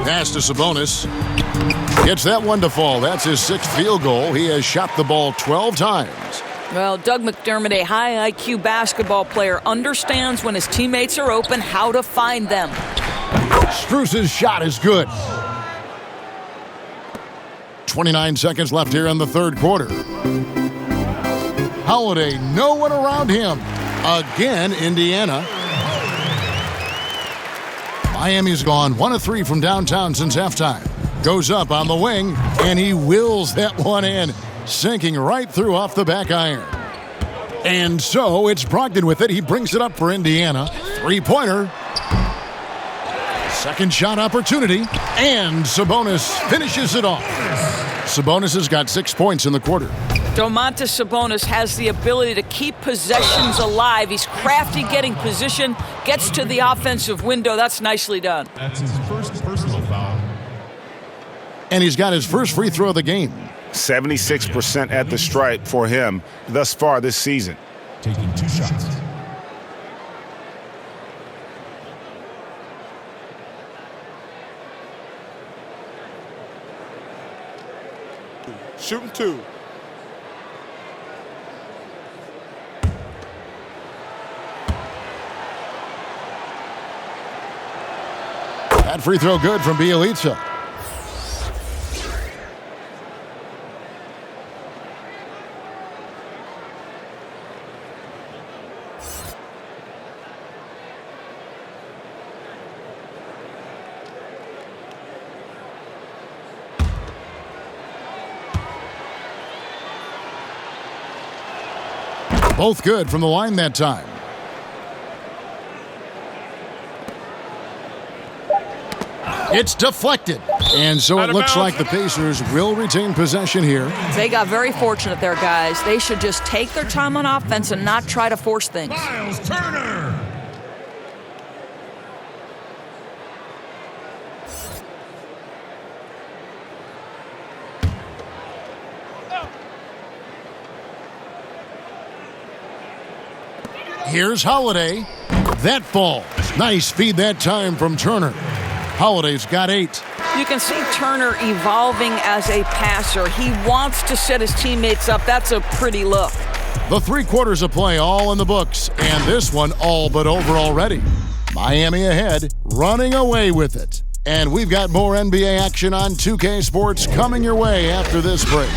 Pass to Sabonis. Gets that one to fall. That's his 6th field goal. He has shot the ball 12 times. Well, Doug McDermott, a high IQ basketball player, understands when his teammates are open how to find them. Strus's shot is good. 29 seconds left here in the third quarter. Holiday, no one around him. Again, Indiana. Miami's gone 1 of 3 from downtown since halftime. Goes up on the wing, and he wills that one in, sinking right through off the back iron. And so it's Brogdon with it. He brings it up for Indiana. 3-pointer. Second shot opportunity, and Sabonis finishes it off. Sabonis has got 6 points in the quarter. Domantas Sabonis has the ability to keep possessions alive. He's crafty getting position, gets to the offensive window. That's nicely done. That's his first personal foul. And he's got his first free throw of the game. 76% at the stripe for him thus far this season. Taking 2 shots. Shooting 2. That free throw good from Bielitsa. Both good from the line that time. It's deflected. And so it looks like the Pacers will retain possession here. They got very fortunate there, guys. They should just take their time on offense and not try to force things. Miles Turner. Here's Holiday. That ball. Nice feed that time from Turner. Holiday's got 8. You can see Turner evolving as a passer. He wants to set his teammates up. That's a pretty look. The 3 quarters of play all in the books, and this one all but over already. Miami ahead, running away with it. And we've got more NBA action on 2K Sports coming your way after this break.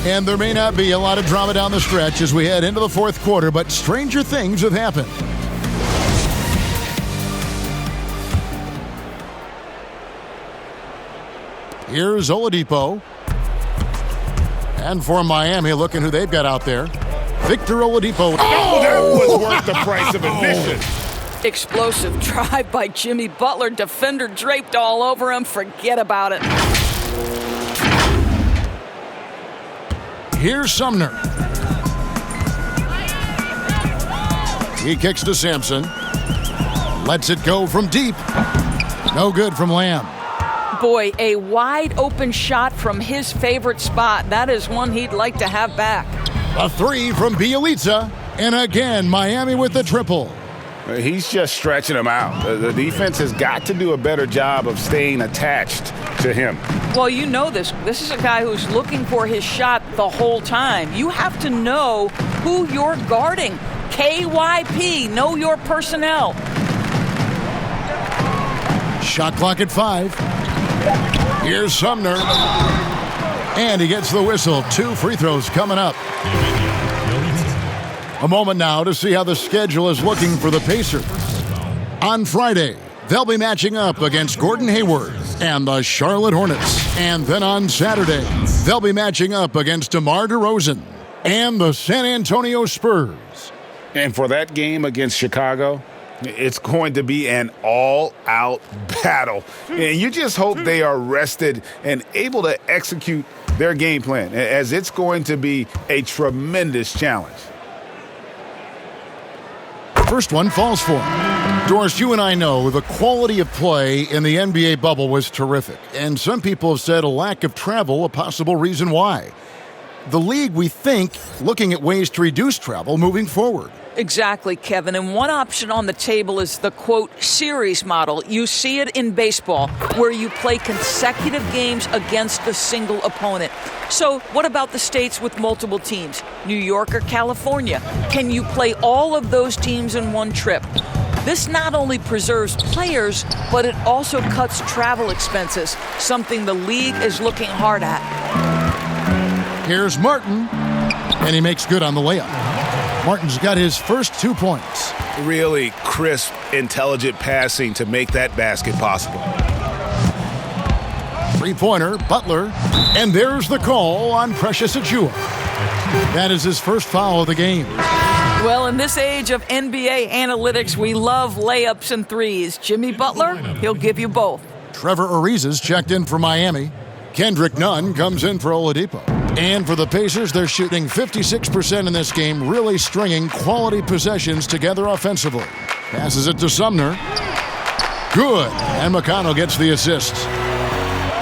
And there may not be a lot of drama down the stretch as we head into the fourth quarter, but stranger things have happened. Here's Oladipo. And for Miami, looking who they've got out there. Victor Oladipo. Oh, that was worth the price of admission. Explosive drive by Jimmy Butler. Defender draped all over him. Forget about it. Here's Sumner. He kicks to Sampson. Lets it go from deep. No good from Lamb. Boy, a wide open shot from his favorite spot. That is one he'd like to have back. A 3 from Bielitsa. And again, Miami with the triple. He's just stretching him out. The defense has got to do a better job of staying attached to him. Well, you know this. This is a guy who's looking for his shot the whole time. You have to know who you're guarding. KYP, know your personnel. Shot clock at 5. Here's Sumner. And he gets the whistle. 2 free throws coming up. A moment now to see how the schedule is looking for the Pacers. On Friday, they'll be matching up against Gordon Hayward and the Charlotte Hornets. And then on Saturday, they'll be matching up against DeMar DeRozan and the San Antonio Spurs. And for that game against Chicago, It's going to be an all-out battle. And you just hope they are rested and able to execute their game plan, as it's going to be a tremendous challenge. First one falls for him. Doris, you and I know the quality of play in the NBA bubble was terrific. And some people have said a lack of travel a possible reason why. The league, we think, looking at ways to reduce travel moving forward. Exactly, Kevin. And one option on the table is the, quote, series model. You see it in baseball, where you play consecutive games against a single opponent. So what about the states with multiple teams? New York or California? Can you play all of those teams in one trip? This not only preserves players, but it also cuts travel expenses, something the league is looking hard at. Here's Martin, and he makes good on the layup. Martin's got his first 2 points. Really crisp, intelligent passing to make that basket possible. Three-pointer, Butler, and there's the call on Precious Achiuwa. That is his first foul of the game. Well, in this age of NBA analytics, we love layups and threes. Jimmy Butler, he'll give you both. Trevor Ariza's checked in for Miami. Kendrick Nunn comes in for Oladipo. And for the Pacers, they're shooting 56% in this game, really stringing quality possessions together offensively. Passes it to Sumner. Good. And McConnell gets the assist.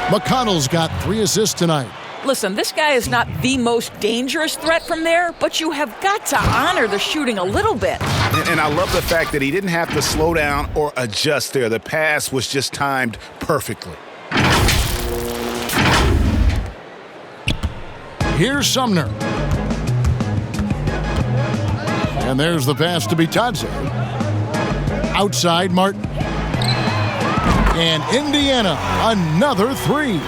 McConnell's got 3 assists tonight. Listen, this guy is not the most dangerous threat from there, but you have got to honor the shooting a little bit. And I love the fact that he didn't have to slow down or adjust there. The pass was just timed perfectly. Here's Sumner. And there's the pass to Bitadze. Outside Martin. And Indiana, another 3.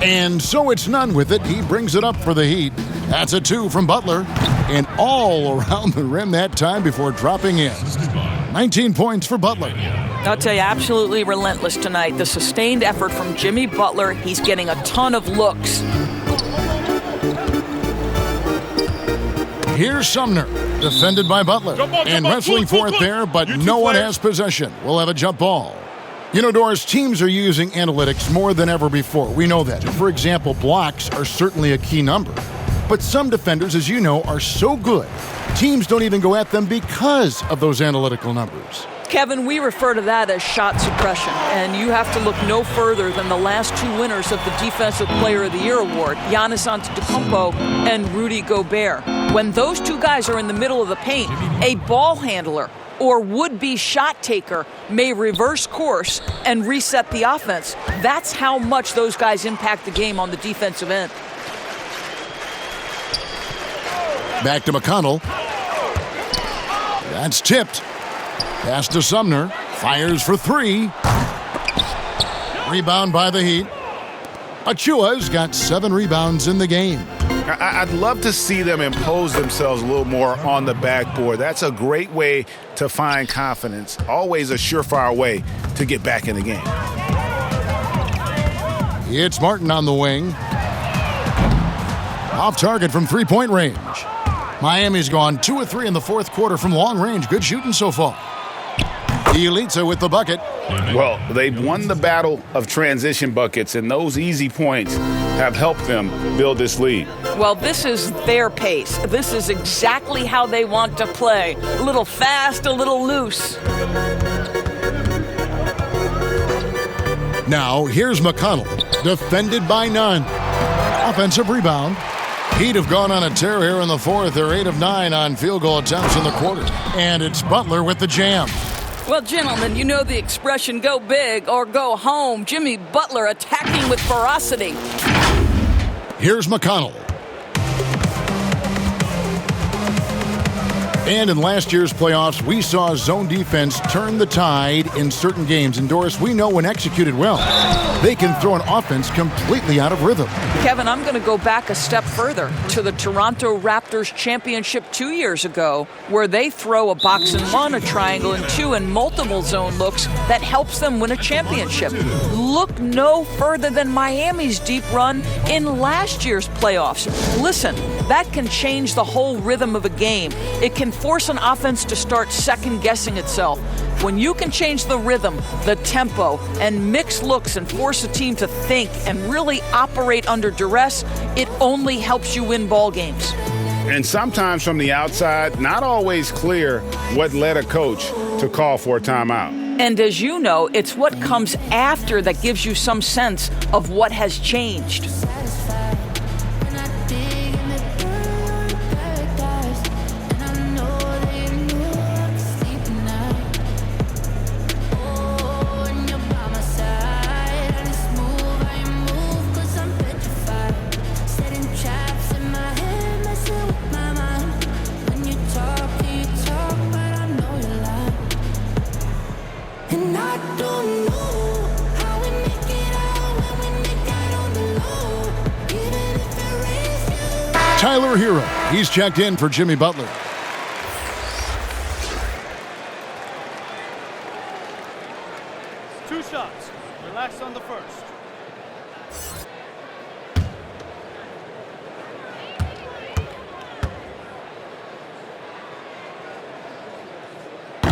And so it's Nunn with it. He brings it up for the Heat. That's a 2 from Butler. And all around the rim that time before dropping in. 19 points for Butler. I'll tell you, absolutely relentless tonight. The sustained effort from Jimmy Butler. He's getting a ton of looks. Here's Sumner, defended by Butler. And wrestling for it there, but no one has possession. We'll have a jump ball. You know, Doris, teams are using analytics more than ever before. We know that. For example, blocks are certainly a key number. But some defenders, as you know, are so good, teams don't even go at them because of those analytical numbers. Kevin, we refer to that as shot suppression, and you have to look no further than the last 2 winners of the Defensive Player of the Year award, Giannis Antetokounmpo and Rudy Gobert. When those 2 guys are in the middle of the paint, a ball handler or would-be shot taker may reverse course and reset the offense. That's how much those guys impact the game on the defensive end. Back to McConnell. That's tipped. Pass to Sumner. Fires for 3. Rebound by the Heat. Achiuwa's got 7 rebounds in the game. I'd love to see them impose themselves a little more on the backboard. That's a great way to find confidence. Always a surefire way to get back in the game. It's Martin on the wing. Off target from 3-point range. Miami's gone 2 of 3 in the fourth quarter from long range. Good shooting so far. Elitza with the bucket. Well, they've won the battle of transition buckets, and those easy points have helped them build this lead. Well, this is their pace. This is exactly how they want to play. A little fast, a little loose. Now, here's McConnell, defended by Nunn. Offensive rebound. Heat have gone on a tear here in the fourth. They're 8 of 9 on field goal attempts in the quarter. And it's Butler with the jam. Well, gentlemen, you know the expression, go big or go home. Jimmy Butler attacking with ferocity. Here's McConnell. And in last year's playoffs, we saw zone defense turn the tide in certain games. And Doris, we know when executed well, they can throw an offense completely out of rhythm. Kevin, I'm going to go back a step further. to the Toronto Raptors championship 2 years ago, where they throw a box and one, a triangle and two, and multiple zone looks that helps them win a championship. Look no further than Miami's deep run in last year's playoffs. Listen, that can change the whole rhythm of a game. It can force an offense to start second-guessing itself. When you can change the rhythm, the tempo, and mix looks and force a team to think and really operate under duress, it only helps you win ball games. And sometimes from the outside, not always clear what led a coach to call for a timeout. And as you know, it's what comes after that gives you some sense of what has changed. Tyler Hero, he's checked in for Jimmy Butler. Two shots. Relax on the first.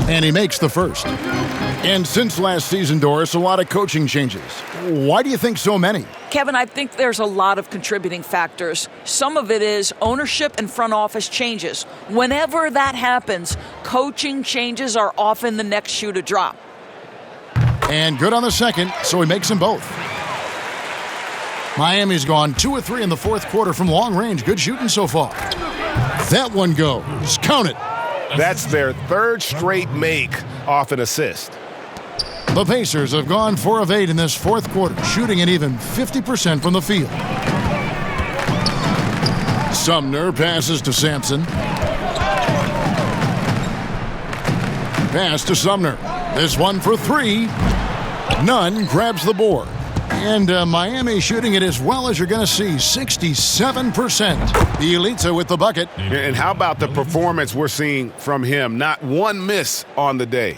And he makes the first. And since last season, Doris, a lot of coaching changes. Why do you think so many? Kevin, I think there's a lot of contributing factors. Some of it is ownership and front office changes. Whenever that happens, coaching changes are often the next shoe to drop. And good on the second, so he makes them both. Miami's gone 2 of 3 in the fourth quarter from long range. Good shooting so far. That one goes. Count it. That's their third straight make off an assist. The Pacers have gone 4 of 8 in this fourth quarter, shooting an even 50% from the field. Sumner passes to Sampson. Pass to Sumner. This one for 3. Nunn grabs the board. And Miami shooting it as well as you're going to see, 67%. Bielitsa with the bucket. And how about the performance we're seeing from him? Not one miss on the day.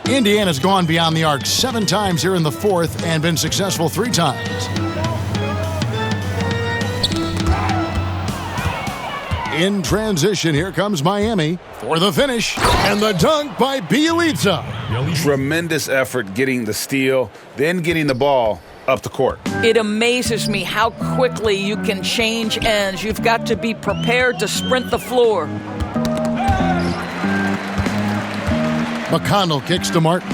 Indiana's gone beyond the arc 7 times here in the fourth and been successful 3 times. In transition, here comes Miami for the finish. And the dunk by Bielitsa. Tremendous effort getting the steal, then getting the ball up the court. It amazes me how quickly you can change ends. You've got to be prepared to sprint the floor. McConnell kicks to Martin.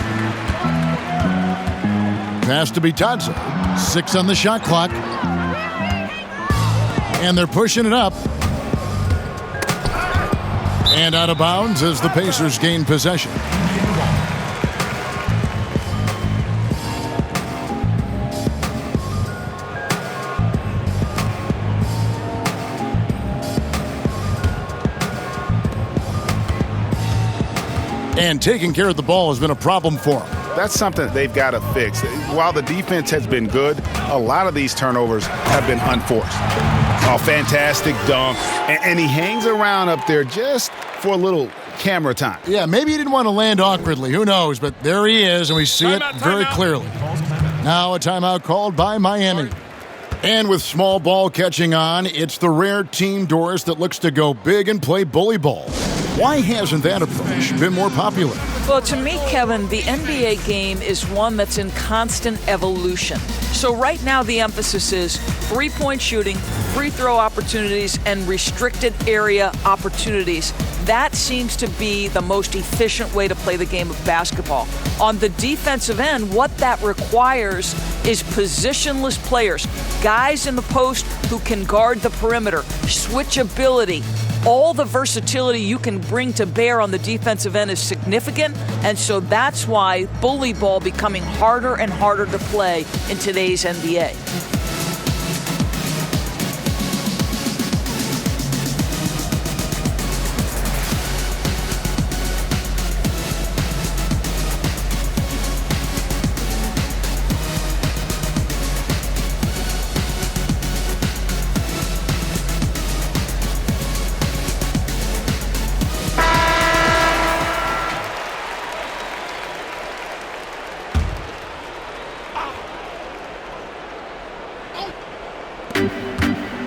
Pass to Bitadze. 6 on the shot clock. And they're pushing it up. And out of bounds as the Pacers gain possession. And taking care of the ball has been a problem for them. That's something they've got to fix. While the defense has been good, a lot of these turnovers have been unforced. Oh, fantastic dunk. And he hangs around up there just for a little camera time. Yeah, maybe he didn't want to land awkwardly. Who knows? But there he is, and we see it very clearly. Now a timeout called by Miami. And with small ball catching on, it's the rare team, Doris, that looks to go big and play bully ball. Why hasn't that approach been more popular? Well, to me, Kevin, the NBA game is one that's in constant evolution. So right now the emphasis is three-point shooting, free throw opportunities, and restricted area opportunities. That seems to be the most efficient way to play the game of basketball. On the defensive end, what that requires is positionless players, guys in the post who can guard the perimeter, switchability. All the versatility you can bring to bear on the defensive end is significant, and so that's why bully ball becoming harder and harder to play in today's NBA.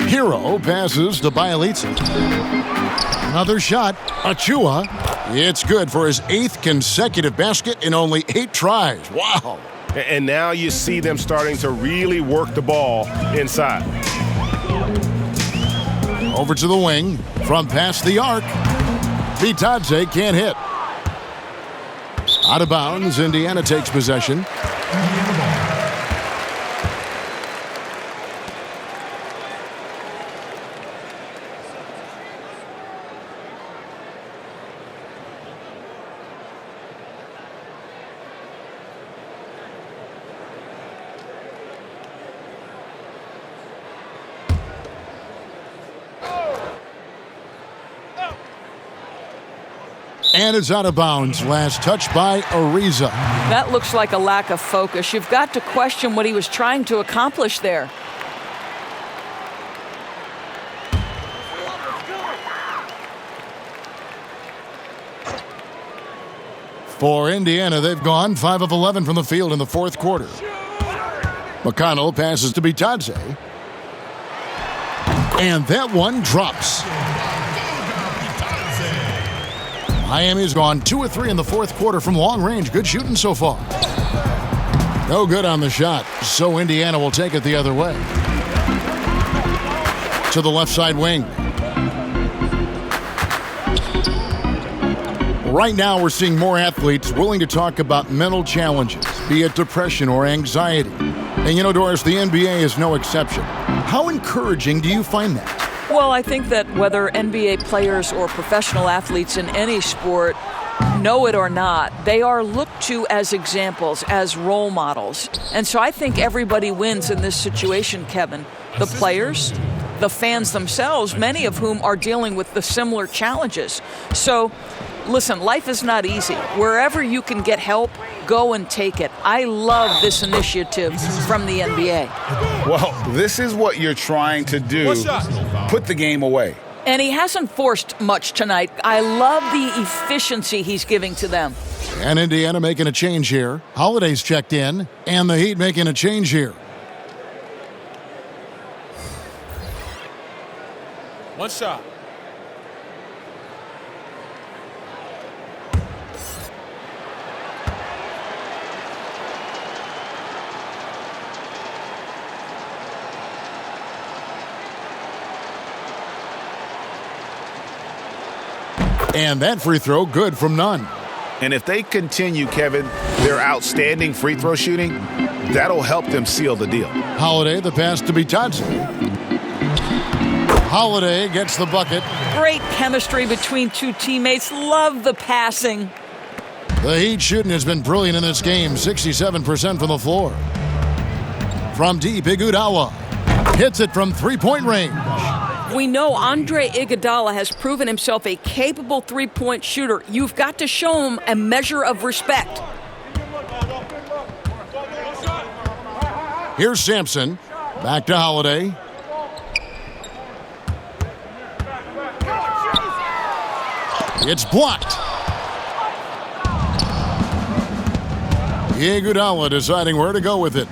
Hero passes to Bielitsa. Another shot. Achua. It's good for his 8th consecutive basket in only 8 tries. Wow. And now you see them starting to really work the ball inside. Over to the wing. From past the arc. Bitadze can't hit. Out of bounds. Indiana takes possession. And it's out of bounds. Last touch by Ariza. That looks like a lack of focus. You've got to question what he was trying to accomplish there. For Indiana, they've gone 5 of 11 from the field in the 4th quarter. McConnell passes to Bitadze. And that one drops. Miami's gone 2 of 3 in the 4th quarter from long range. Good shooting so far. No good on the shot, so Indiana will take it the other way. To the left side wing. Right now, we're seeing more athletes willing to talk about mental challenges, be it depression or anxiety. And you know, Doris, the NBA is no exception. How encouraging do you find that? Well, I think that whether NBA players or professional athletes in any sport know it or not, they are looked to as examples, as role models. And so I think everybody wins in this situation, Kevin. The players, the fans themselves, many of whom are dealing with the similar challenges. So, listen, life is not easy. Wherever you can get help, go and take it. I love this initiative from the NBA. Well, this is what you're trying to do. Put the game away. And he hasn't forced much tonight. I love the efficiency he's giving to them. And Indiana making a change here. Holiday's checked in, and the Heat making a change here. One shot. And that free throw good from none. And if they continue, Kevin, their outstanding free throw shooting, that'll help them seal the deal. Holiday, the pass to Bitadze. Holiday gets the bucket. Great chemistry between two teammates. Love the passing. The Heat shooting has been brilliant in this game. 67% from the floor. From deep, Iguodala hits it from three-point range. We know Andre Iguodala has proven himself a capable three-point shooter. You've got to show him a measure of respect. Here's Sampson. Back to Holiday. It's blocked. Iguodala deciding where to go with it.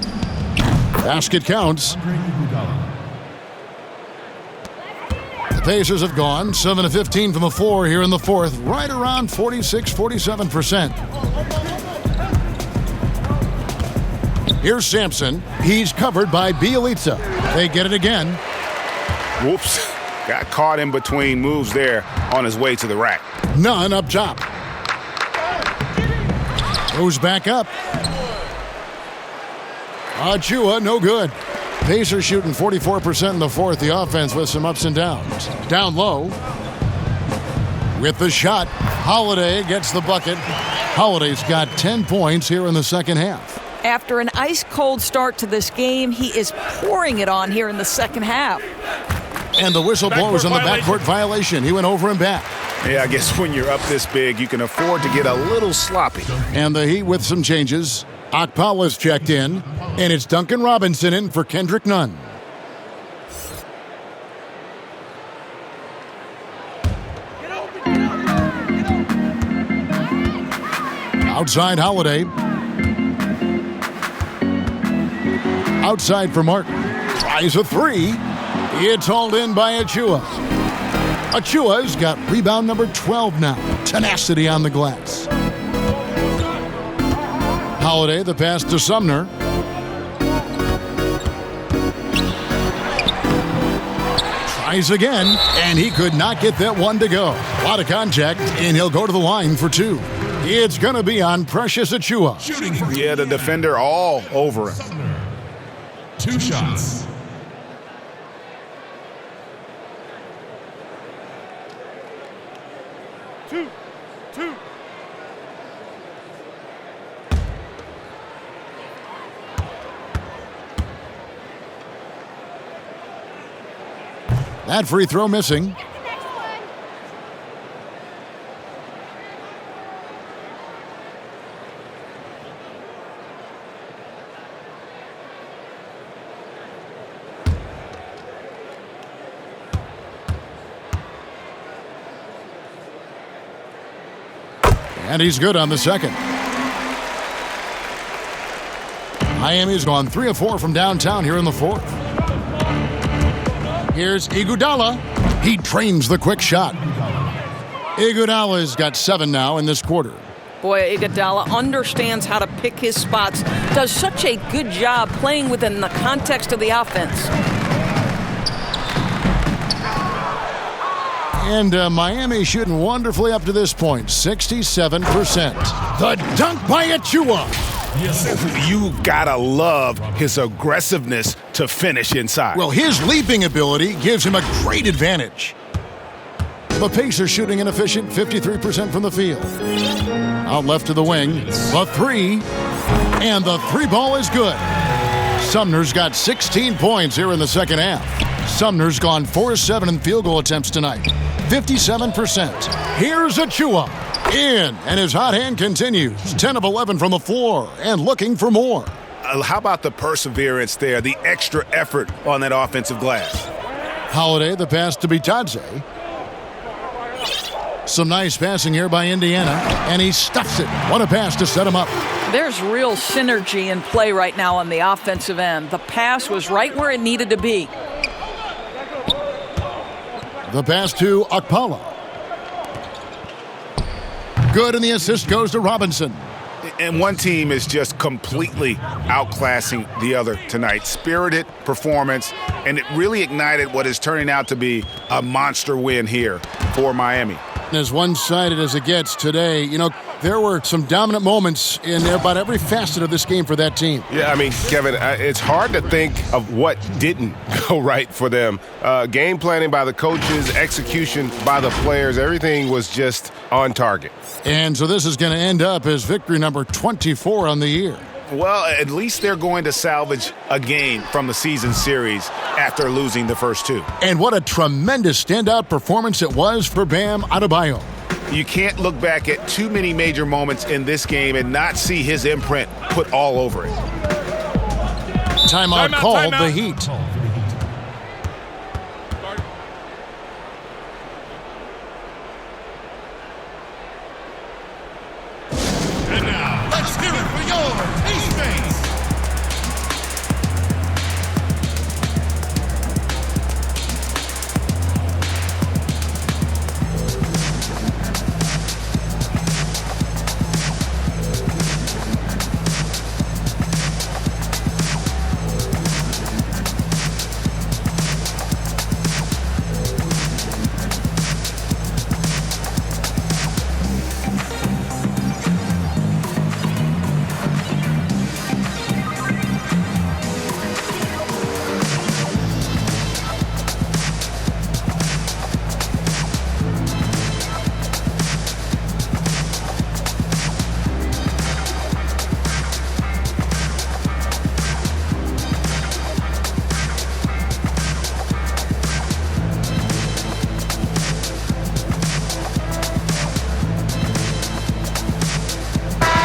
Basket counts. Pacers have gone 7 of 15 from the floor here in the fourth, right around 46-47%. Here's Sampson. He's covered by Bielitsa. They get it again. Whoops. Got caught in between moves there on his way to the rack. None up top. Goes back up. Achua, no good. Pacers shooting 44% in the fourth. The offense with some ups and downs. Down low. With the shot, Holiday gets the bucket. Holiday's got 10 points here in the second half. After an ice-cold start to this game, he is pouring it on here in the second half. And the whistle blows on the backcourt violation. He went over and back. Yeah, I guess when you're up this big, you can afford to get a little sloppy. And the Heat with some changes. Okpala's checked in, and it's Duncan Robinson in for Kendrick Nunn. Outside Holiday. Outside for Martin. Tries a three. It's hauled in by Achua. Achua's got rebound number 12 now. Tenacity on the glass. Holiday, the pass to Sumner. Tries again, and he could not get that one to go. A lot of contact, and he'll go to the line for two. It's going to be on Precious Achua. Yeah, the defender all over him. 2 shots. Two. That free throw missing. And he's good on the second. Miami's gone 3 of 4 from downtown here in the fourth. Here's Iguodala. He trains the quick shot. Iguodala's got 7 now in this quarter. Boy, Iguodala understands how to pick his spots. Does such a good job playing within the context of the offense. And Miami shooting wonderfully up to this point, 67%. The dunk by Achua. You gotta love his aggressiveness to finish inside. Well, his leaping ability gives him a great advantage. The Pacers shooting an efficient 53% from the field. Out left to the wing, the three, and the three ball is good. Sumner's got 16 points here in the second half. Sumner's gone 4-7 in field goal attempts tonight, 57%. Here's Achua. In, and his hot hand continues. 10 of 11 from the floor, and looking for more. How about the perseverance there, the extra effort on that offensive glass? Holiday, the pass to Bitadze. Some nice passing here by Indiana, and he stuffs it. What a pass to set him up. There's real synergy in play right now on the offensive end. The pass was right where it needed to be. The pass to Okpala. Good, and the assist goes to Robinson. And one team is just completely outclassing the other tonight. Spirited performance, and it really ignited what is turning out to be a monster win here for Miami. As one-sided as it gets today, you know, there were some dominant moments in about every facet of this game for that team. Yeah, I mean, Kevin, it's hard to think of what didn't go right for them. Game planning by the coaches, execution by the players, everything was just on target. And so this is going to end up as victory number 24 on the year. Well, at least they're going to salvage a game from the season series after losing the first 2. And what a tremendous standout performance it was for Bam Adebayo. You can't look back at too many major moments in this game and not see his imprint put all over it. Timeout called, the Heat. And now, let's hear it for your teammates.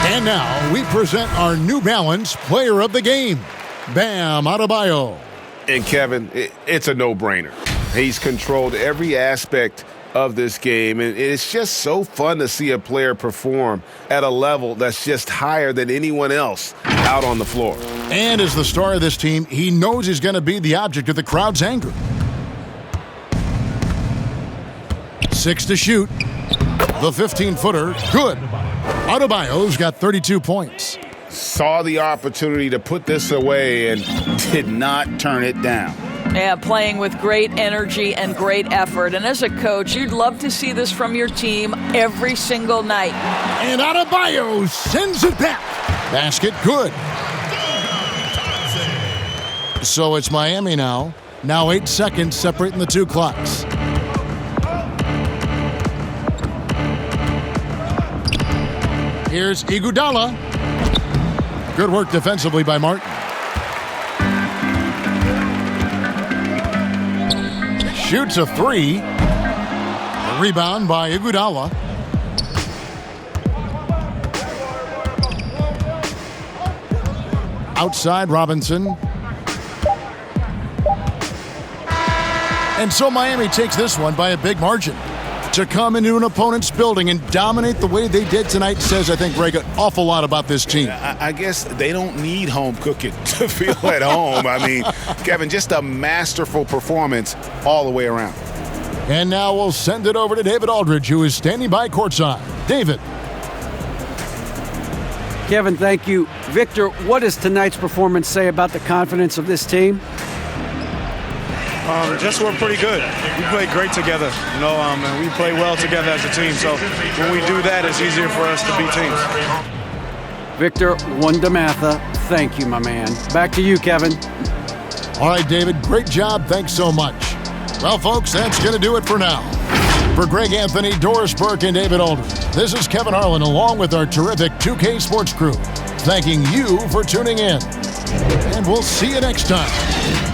And now we present our New Balance Player of the Game, Bam Adebayo. And Kevin, it's a no-brainer. He's controlled every aspect of this game, and it's just so fun to see a player perform at a level that's just higher than anyone else out on the floor. And as the star of this team, he knows he's going to be the object of the crowd's anger. 6 to shoot. The 15-footer, good. Adebayo's got 32 points. Saw the opportunity to put this away and did not turn it down. Yeah, playing with great energy and great effort. And as a coach, you'd love to see this from your team every single night. And Adebayo sends it back. Basket, good. So it's Miami now. Now 8 seconds separating the two clocks. Here's Iguodala. Good work defensively by Martin. Shoots a 3. A rebound by Iguodala. Outside Robinson. And so Miami takes this one by a big margin. To come into an opponent's building and dominate the way they did tonight says, I think, Greg, an awful lot about this team. I guess they don't need home cooking to feel at home. I mean, Kevin, just a masterful performance all the way around. And now we'll send it over to David Aldridge, who is standing by courtside. David. Kevin, thank you. Victor, what does tonight's performance say about the confidence of this team? Just we're pretty good. We play great together, and we play well together as a team. So when we do that, it's easier for us to beat teams. Victor Wondermatha, thank you, my man. Back to you, Kevin. All right, David, great job. Thanks so much. Well, folks, that's going to do it for now. For Greg Anthony, Doris Burke, and David Aldridge, this is Kevin Harlan along with our terrific 2K Sports crew, thanking you for tuning in. And we'll see you next time.